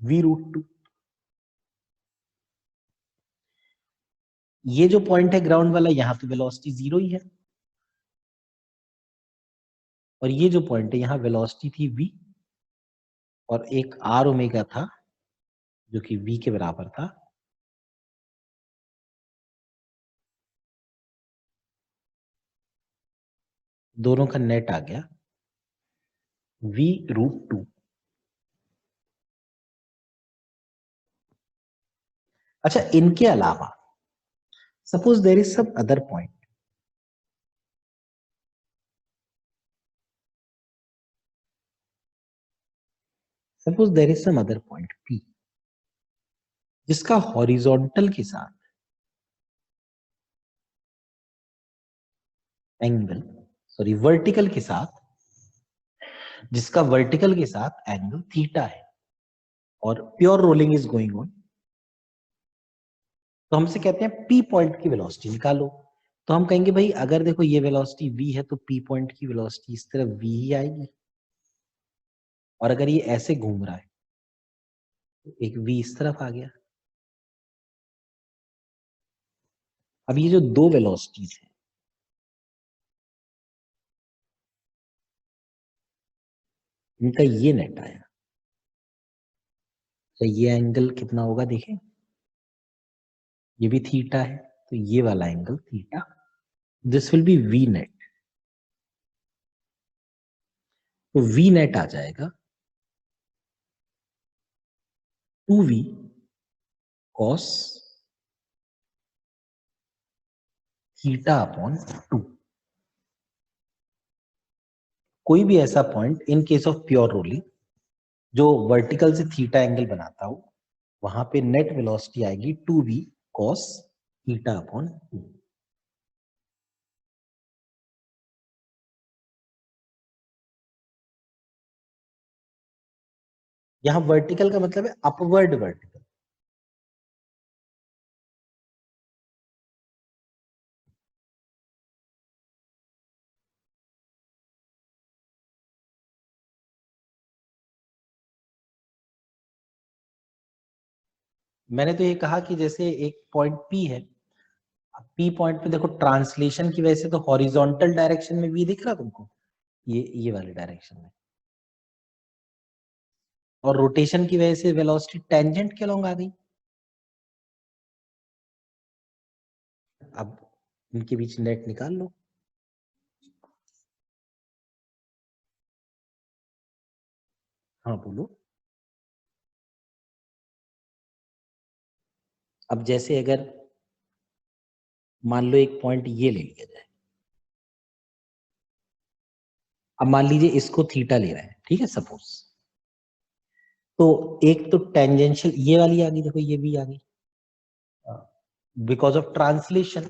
v√2। ये जो पॉइंट है ग्राउंड वाला, यहाँ पे वेलोसिटी 0 ही है, और ये जो पॉइंट है यहाँ वेलोसिटी थी v, और एक आर ओमेगा था जो कि v के बराबर था। दोनों का नेट आ गया v√2। अच्छा, इनके अलावा suppose there is some other point, suppose there is some other point p जिसका हॉरिजॉन्टल के साथ एंगल, सॉरी वर्टिकल के साथ, जिसका वर्टिकल के साथ एंगल थीटा है और pure rolling is going on, तो हमसे कहते हैं p पॉइंट की वेलोसिटी निकालो। तो हम कहेंगे भाई अगर देखो ये वेलोसिटी v है तो p पॉइंट की वेलोसिटी इस तरफ v ही आएगी, और अगर ये ऐसे घूम रहा है तो एक v इस तरफ आ गया। अब ये जो दो वेलोसिटीज है, इनका ये नेट आया, तो ये एंगल कितना होगा देखें, ये भी थीटा है, तो ये वाला angle theta, this will B V net. तो वी नेट आ जाएगा 2v cos थीटा अपॉन 2। कोई भी ऐसा point in case of pure rolling जो वर्टिकल से थीटा एंगल बनाता हो, वहां पे नेट वेलोसिटी आएगी 2v cos थीटा अपॉन 2। यहां वर्टिकल का मतलब है अपवर्ड वर्टिकल। मैंने तो ये कहा कि जैसे एक पॉइंट P है, P पॉइंट पे देखो ट्रांसलेशन की वजह से तो हॉरिजॉन्टल डायरेक्शन में v दिख रहा तुमको, ये वाले डायरेक्शन में, और रोटेशन की वजह से वेलोसिटी टेंजेंट के अलोंग आ गई। अब इनके बीच नेट निकाल लो। हाँ बोलो। अब जैसे अगर मान लो एक पॉइंट ये ले लिया जाए, अब मान लीजिए इसको थीटा ले रहे हैं, ठीक है सपोज, तो एक तो टेंजेंशियल ये वाली आ गई, देखो ये भी आ गई बिकॉज ऑफ ट्रांसलेशन,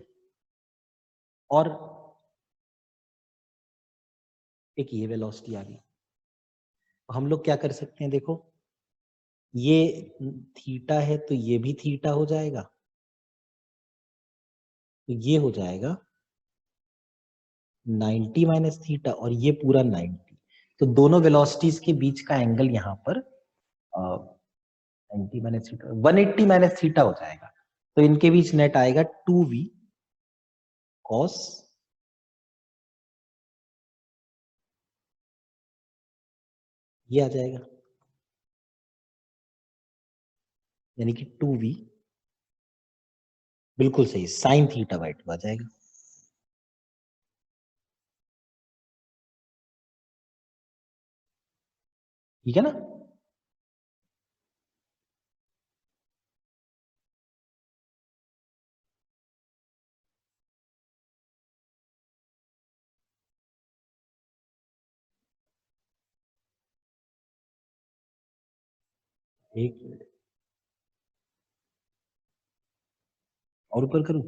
और एक ये वेलोसिटी आ गई। तो हम लोग क्या कर सकते हैं, देखो ये थीटा है तो ये भी थीटा हो जाएगा, तो ये हो जाएगा 90 माइनस थीटा, और ये पूरा 90, तो दोनों वेलोसिटीज के बीच का एंगल यहाँ पर 90 माइनस थीटा 180 माइनस थीटा हो जाएगा। तो इनके बीच नेट आएगा 2v cos ये आ जाएगा, यानी कि 2v बिल्कुल सही साइन थीटा बाई 2 आ जाएगा। ठीक है ना? एक मिनट और ऊपर करूं?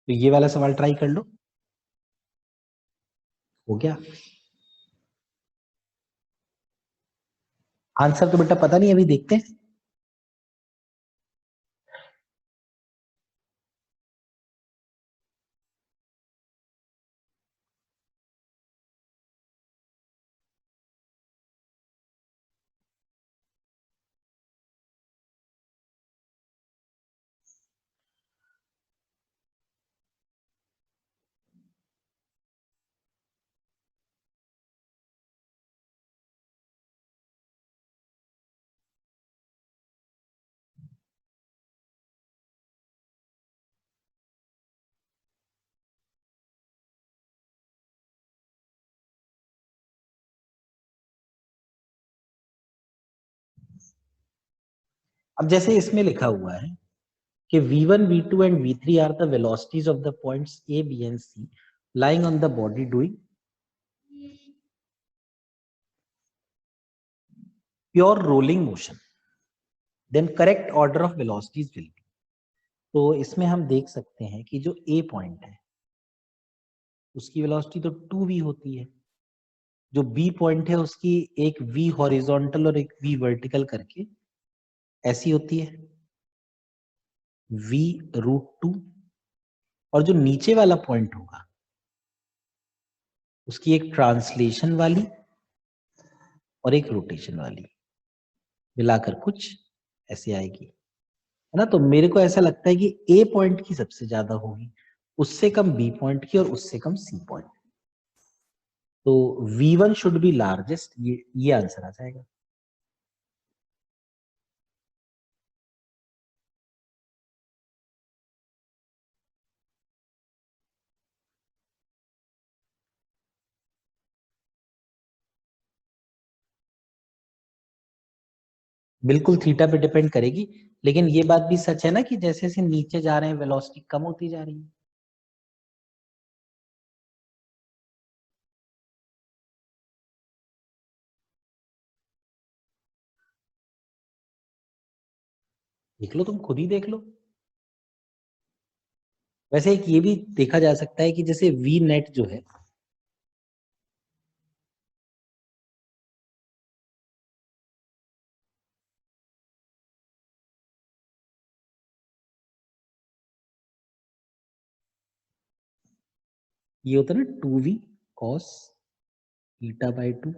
तो ये वाला सवाल ट्राई कर लो। हो गया? आंसर तो बेटा पता नहीं, अभी देखते हैं। अब जैसे इसमें लिखा हुआ है कि v1 v2 and v3 are the velocities of the points a b and c lying on the body doing pure rolling motion, then correct order of velocities will be। तो इसमें हम देख सकते हैं कि जो a पॉइंट है उसकी वेलोसिटी तो 2v होती है, जो b पॉइंट है उसकी एक v हॉरिजॉन्टल और एक v वर्टिकल करके ऐसी होती है v√2, और जो नीचे वाला पॉइंट होगा उसकी एक ट्रांसलेशन वाली और एक रोटेशन वाली मिलाकर कुछ ऐसे आएगी, है ना? तो मेरे को ऐसा लगता है कि ए पॉइंट की सबसे ज्यादा होगी, उससे कम बी पॉइंट की और उससे कम सी पॉइंट। तो v1 शुड बी लार्जेस्ट, ये आंसर आ जाएगा। बिल्कुल थीटा पे डिपेंड करेगी, लेकिन ये बात भी सच है ना कि जैसे जैसे नीचे जा रहे हैं वेलोसिटी कम होती जा रही है। देख लो, तुम खुद ही देख लो। वैसे एक ये भी देखा जा सकता है कि जैसे वी नेट जो है, ये होता है ना 2v cos थीटा बाई 2।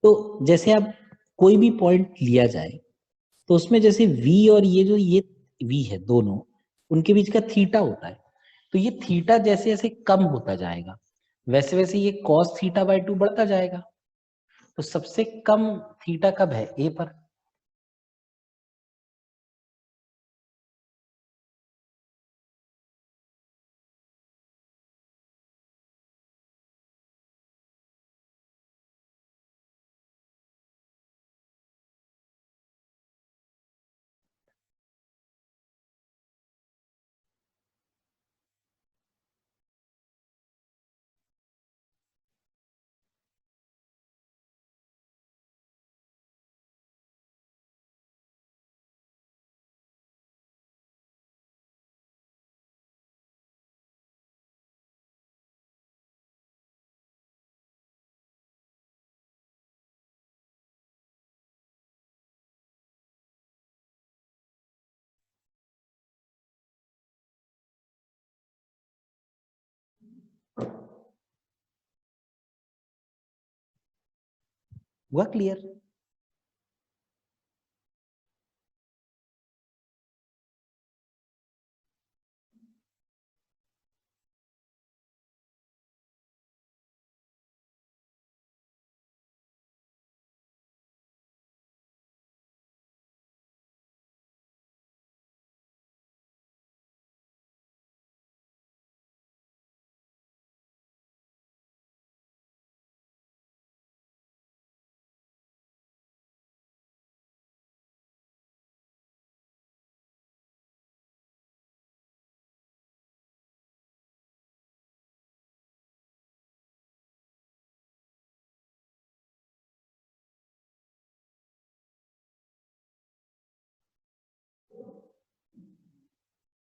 तो जैसे अब कोई भी पॉइंट लिया जाए तो उसमें जैसे v और ये जो ये v है दोनों, उनके बीच का थीटा होता है। तो ये थीटा जैसे जैसे कम होता जाएगा वैसे वैसे ये cos थीटा बाई 2 बढ़ता जाएगा। तो सबसे कम थीटा कब है? ए पर। हुआ क्लियर?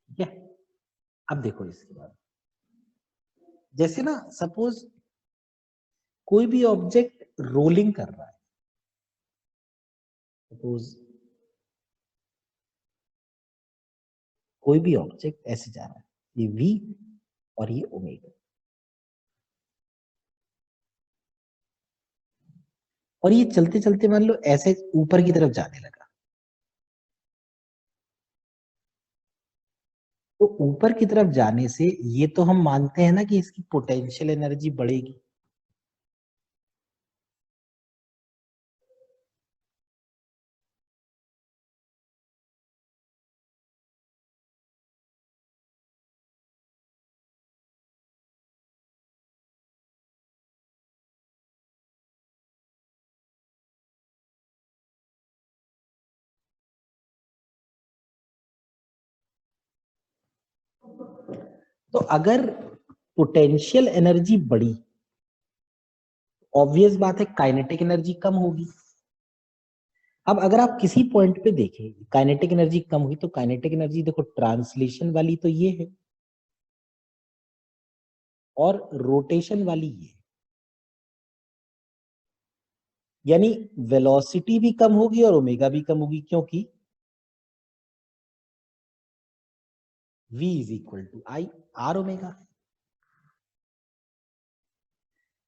ठीक है, अब देखो इसके बाद, जैसे ना सपोज कोई भी ऑब्जेक्ट रोलिंग कर रहा है, सपोज कोई भी ऑब्जेक्ट ऐसे जा रहा है, ये v और ये ओमेगा, और ये चलते चलते मान लो ऐसे ऊपर की तरफ जाने लगा, तो ऊपर की तरफ जाने से ये तो हम मानते हैं ना कि इसकी पोटेंशियल एनर्जी बढ़ेगी। तो अगर पोटेंशियल एनर्जी बढ़ी, ऑब्वियस बात है काइनेटिक एनर्जी कम होगी। अब अगर आप किसी पॉइंट पे देखें काइनेटिक एनर्जी कम हुई, तो काइनेटिक एनर्जी देखो ट्रांसलेशन वाली तो ये है और रोटेशन वाली ये है, यानी वेलोसिटी भी कम होगी और ओमेगा भी कम होगी, क्योंकि v is equal to I R omega.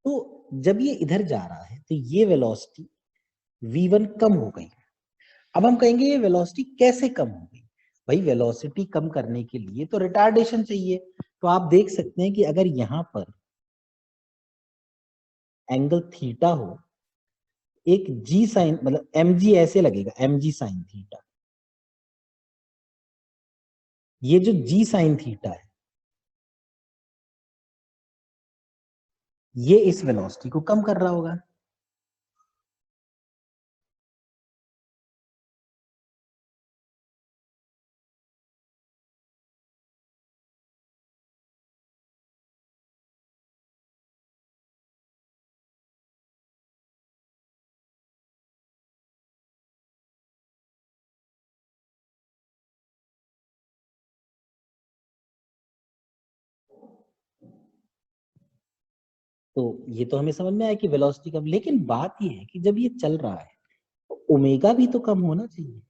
तो जब ये इधर जा रहा है तो ये वेलोसिटी v1 कम हो गई। अब हम कहेंगे ये वेलोसिटी कैसे कम हो गई? भाई वेलोसिटी कम करने के लिए तो रिटार्डेशन चाहिए। तो आप देख सकते हैं कि अगर यहां पर एंगल थीटा हो, एक जी साइन मतलब एम जी ऐसे लगेगा, एम जी साइन थीटा, ये जो जी साइन थीटा है ये इस वेलोसिटी को कम कर रहा होगा। तो ये तो हमें समझ में आया कि वेलोसिटी कम, लेकिन बात ये है कि जब ये चल रहा है तो ओमेगा भी तो कम होना चाहिए,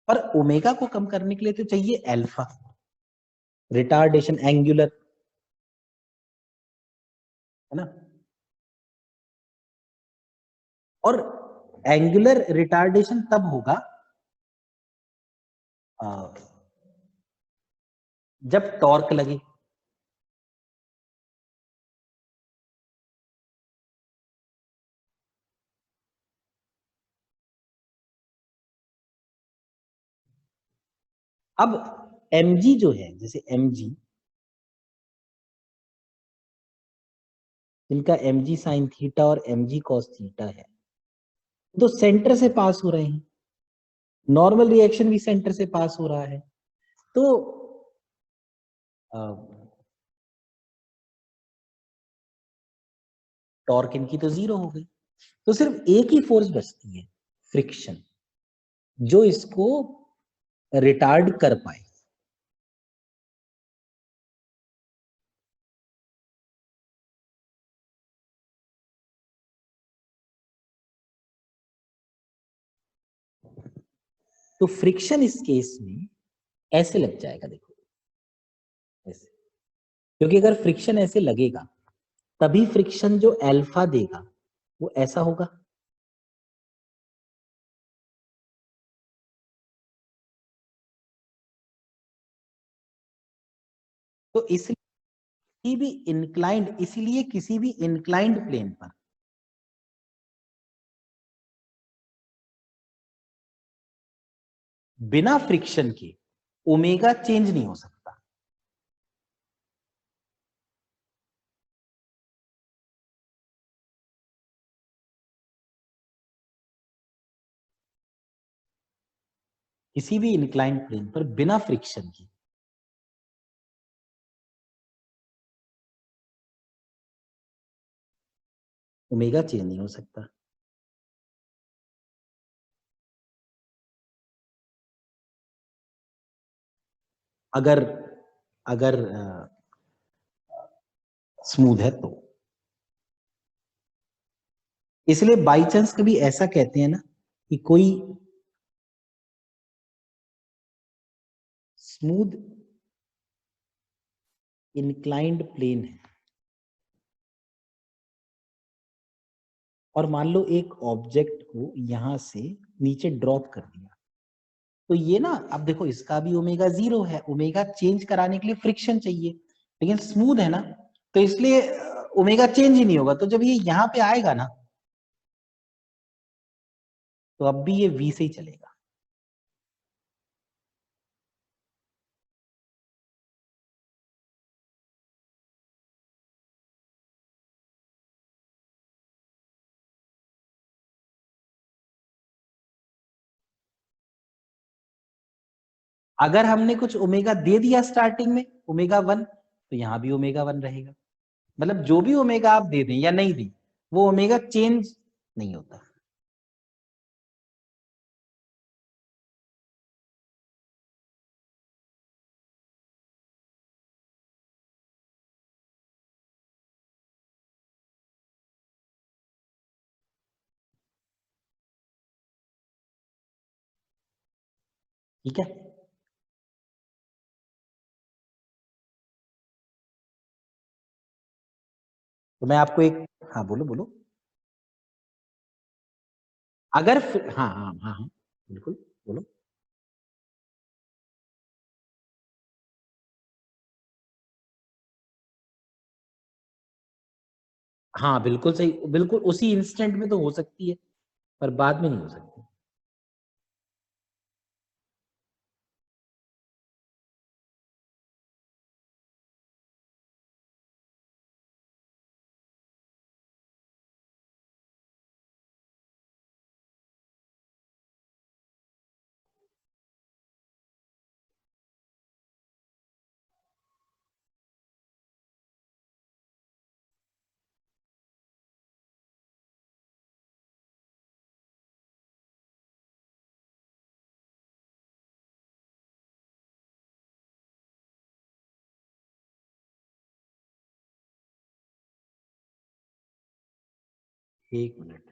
पर ओमेगा को कम करने के लिए तो चाहिए अल्फा, रिटार्डेशन एंगुलर, है ना। और एंगुलर रिटार्डेशन तब होगा जब टॉर्क लगे। अब mg जो है, जैसे mg, इनका mg साइन थीटा और mg कॉस थीटा है, तो सेंटर से पास हो रहे हैं, नॉर्मल रिएक्शन भी सेंटर से पास हो रहा है, तो टॉर्क इनकी तो जीरो हो गई। तो सिर्फ एक ही फोर्स बचती है, फ्रिक्शन, जो इसको रिटार्ड कर पाए। तो फ्रिक्शन इस केस में ऐसे लग जाएगा, देखो ऐसे, क्योंकि अगर फ्रिक्शन ऐसे लगेगा तभी फ्रिक्शन जो अल्फा देगा वो ऐसा होगा। तो इसीलिए किसी भी इंक्लाइंड प्लेन पर बिना फ्रिक्शन के ओमेगा चेंज नहीं हो सकता। किसी भी इंक्लाइंड प्लेन पर बिना फ्रिक्शन के ओमेगा चेंज नहीं हो सकता। अगर अगर स्मूथ है तो। इसलिए बाई चांस कभी ऐसा कहते हैं ना कि कोई स्मूथ इंक्लाइंड प्लेन है और मान लो एक ऑब्जेक्ट को यहां से नीचे ड्रॉप कर दिया, तो ये ना, अब देखो इसका भी ओमेगा 0 है, ओमेगा चेंज कराने के लिए फ्रिक्शन चाहिए, लेकिन स्मूथ है ना, तो इसलिए ओमेगा चेंज ही नहीं होगा। तो जब ये यहां पे आएगा ना, तो अब भी ये वी से ही चलेगा। अगर हमने कुछ ओमेगा दे दिया स्टार्टिंग में, ओमेगा 1, तो यहां भी ओमेगा 1 रहेगा। मतलब जो भी ओमेगा आप दे दें या नहीं दें, वो ओमेगा चेंज नहीं होता। ठीक है। तो मैं आपको एक, हाँ बोलो बोलो। अगर हाँ हाँ हाँ हाँ, बिल्कुल बोलो। हाँ बिल्कुल सही, बिल्कुल उसी इंस्टेंट में तो हो सकती है, पर बाद में नहीं हो सकती। एक मिनट।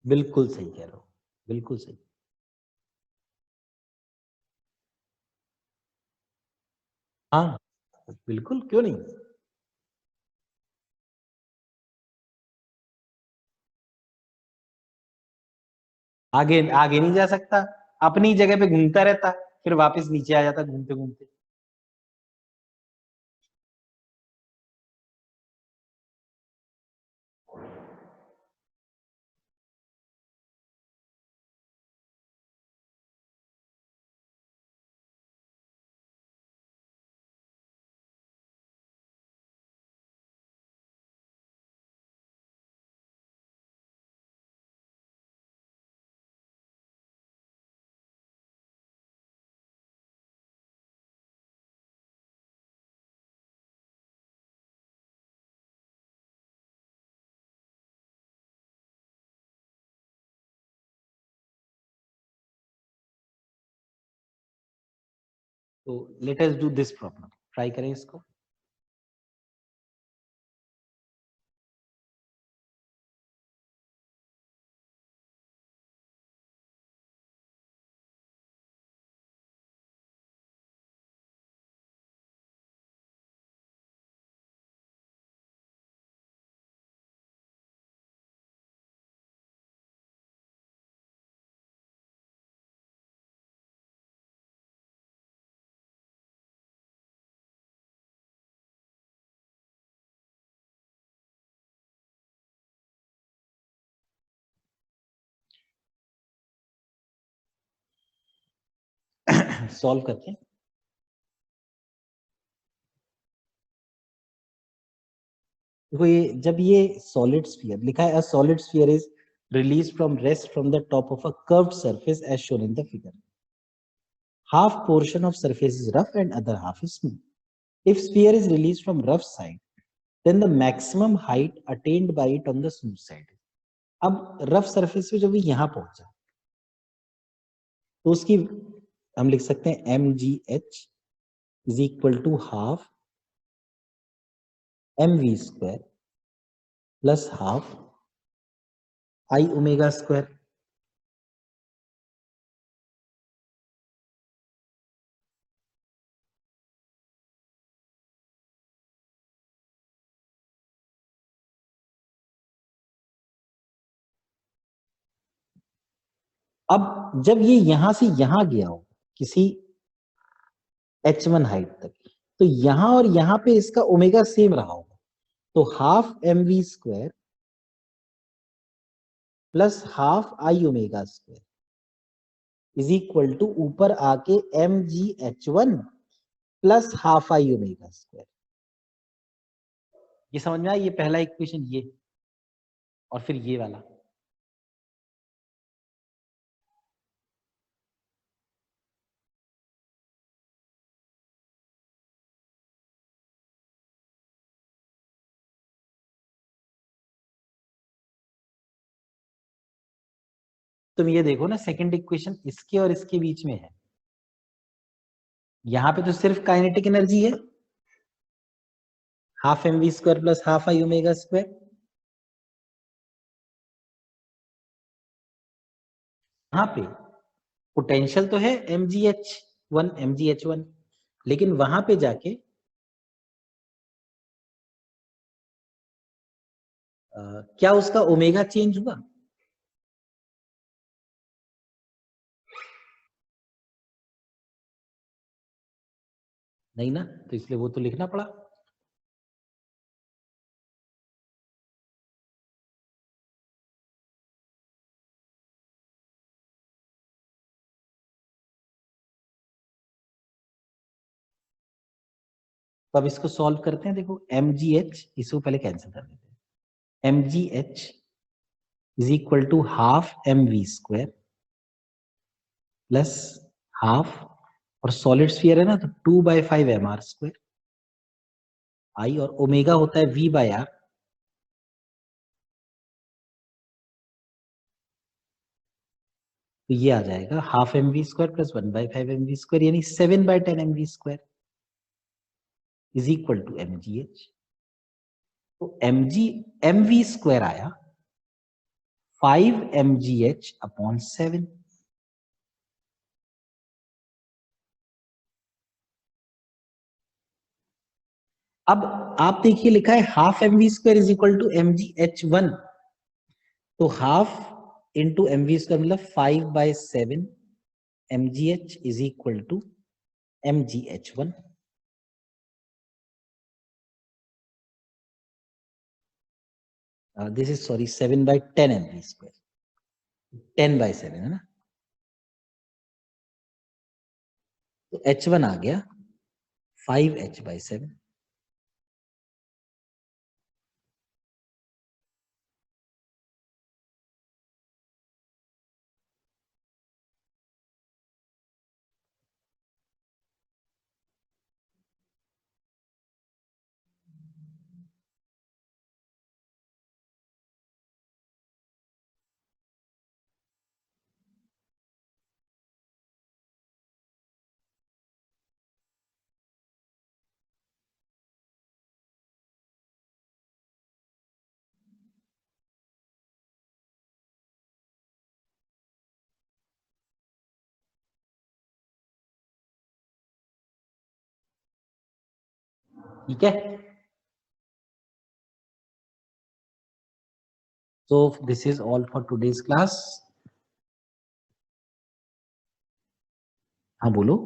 बिल्कुल सही कह रहे हो, बिल्कुल सही। हाँ बिल्कुल, क्यों नहीं। आगे आगे नहीं जा सकता, अपनी जगह पे घूमता रहता, फिर वापस नीचे आ जाता घूमते घूमते। तो let us do this problem, try करें इसको। सॉल्व करते हैं। देखो ये जब ये सॉलिड स्फीयर लिखा है, a solid sphere is released from rest from the top of a curved surface as shown in the figure. Half portion of surface is rough and other half is smooth. If sphere is released from rough side, then the maximum height attained by it on the smooth side. अब रफ सरफेस पे जब ये यहाँ पहुंचा तो उसकी हम लिख सकते हैं mgh is equal to half mv square plus half I omega square. अब जब ये यहां से यहां गया हो किसी h1 हाइट तक, तो यहां और यहां पे इसका ओमेगा सेम रहा होगा, तो half mv square plus half I omega square is equal to ऊपर आके mgh1 plus half I omega square. ये समझ में आया? ये पहला इक्वेशन ये और फिर ये वाला। तुम ये देखो ना, सेकंड इक्वेशन इसके और इसके बीच में है, यहां पे तो सिर्फ काइनेटिक एनर्जी है, half mv square plus half I omega square. यहाँ पे पोटेंशियल तो है mgh1 लेकिन वहां पे जाके क्या उसका ओमेगा चेंज हुआ? नहीं ना, तो इसलिए वो तो लिखना पड़ा। तो अब इसको सॉल्व करते हैं। देखो mgh इसको पहले कैंसिल कर देते हैं। mgh is equal to half mv square plus half, और सॉलिड स्फीयर है ना तो 2/5 mr स्क्वायर आई, और ओमेगा होता है v/r। तो ये आ जाएगा half mv square plus 1/5 mv square, यानी 7/10 mv square is equal to mgh। तो mv स्क्वायर आया 5 mgh अपॉन 7। अब आप देखिए लिखा है half mv square is equal to mgh1, तो हाफ इंटू mv स्क्वायर मतलब 5/7 mgh is equal to mgh1। This is sorry 7/10 mv square, 10/7 है ना, तो h1 आ गया 5h/7। ठीक है, so this is all for today's class। हाँ बोलो।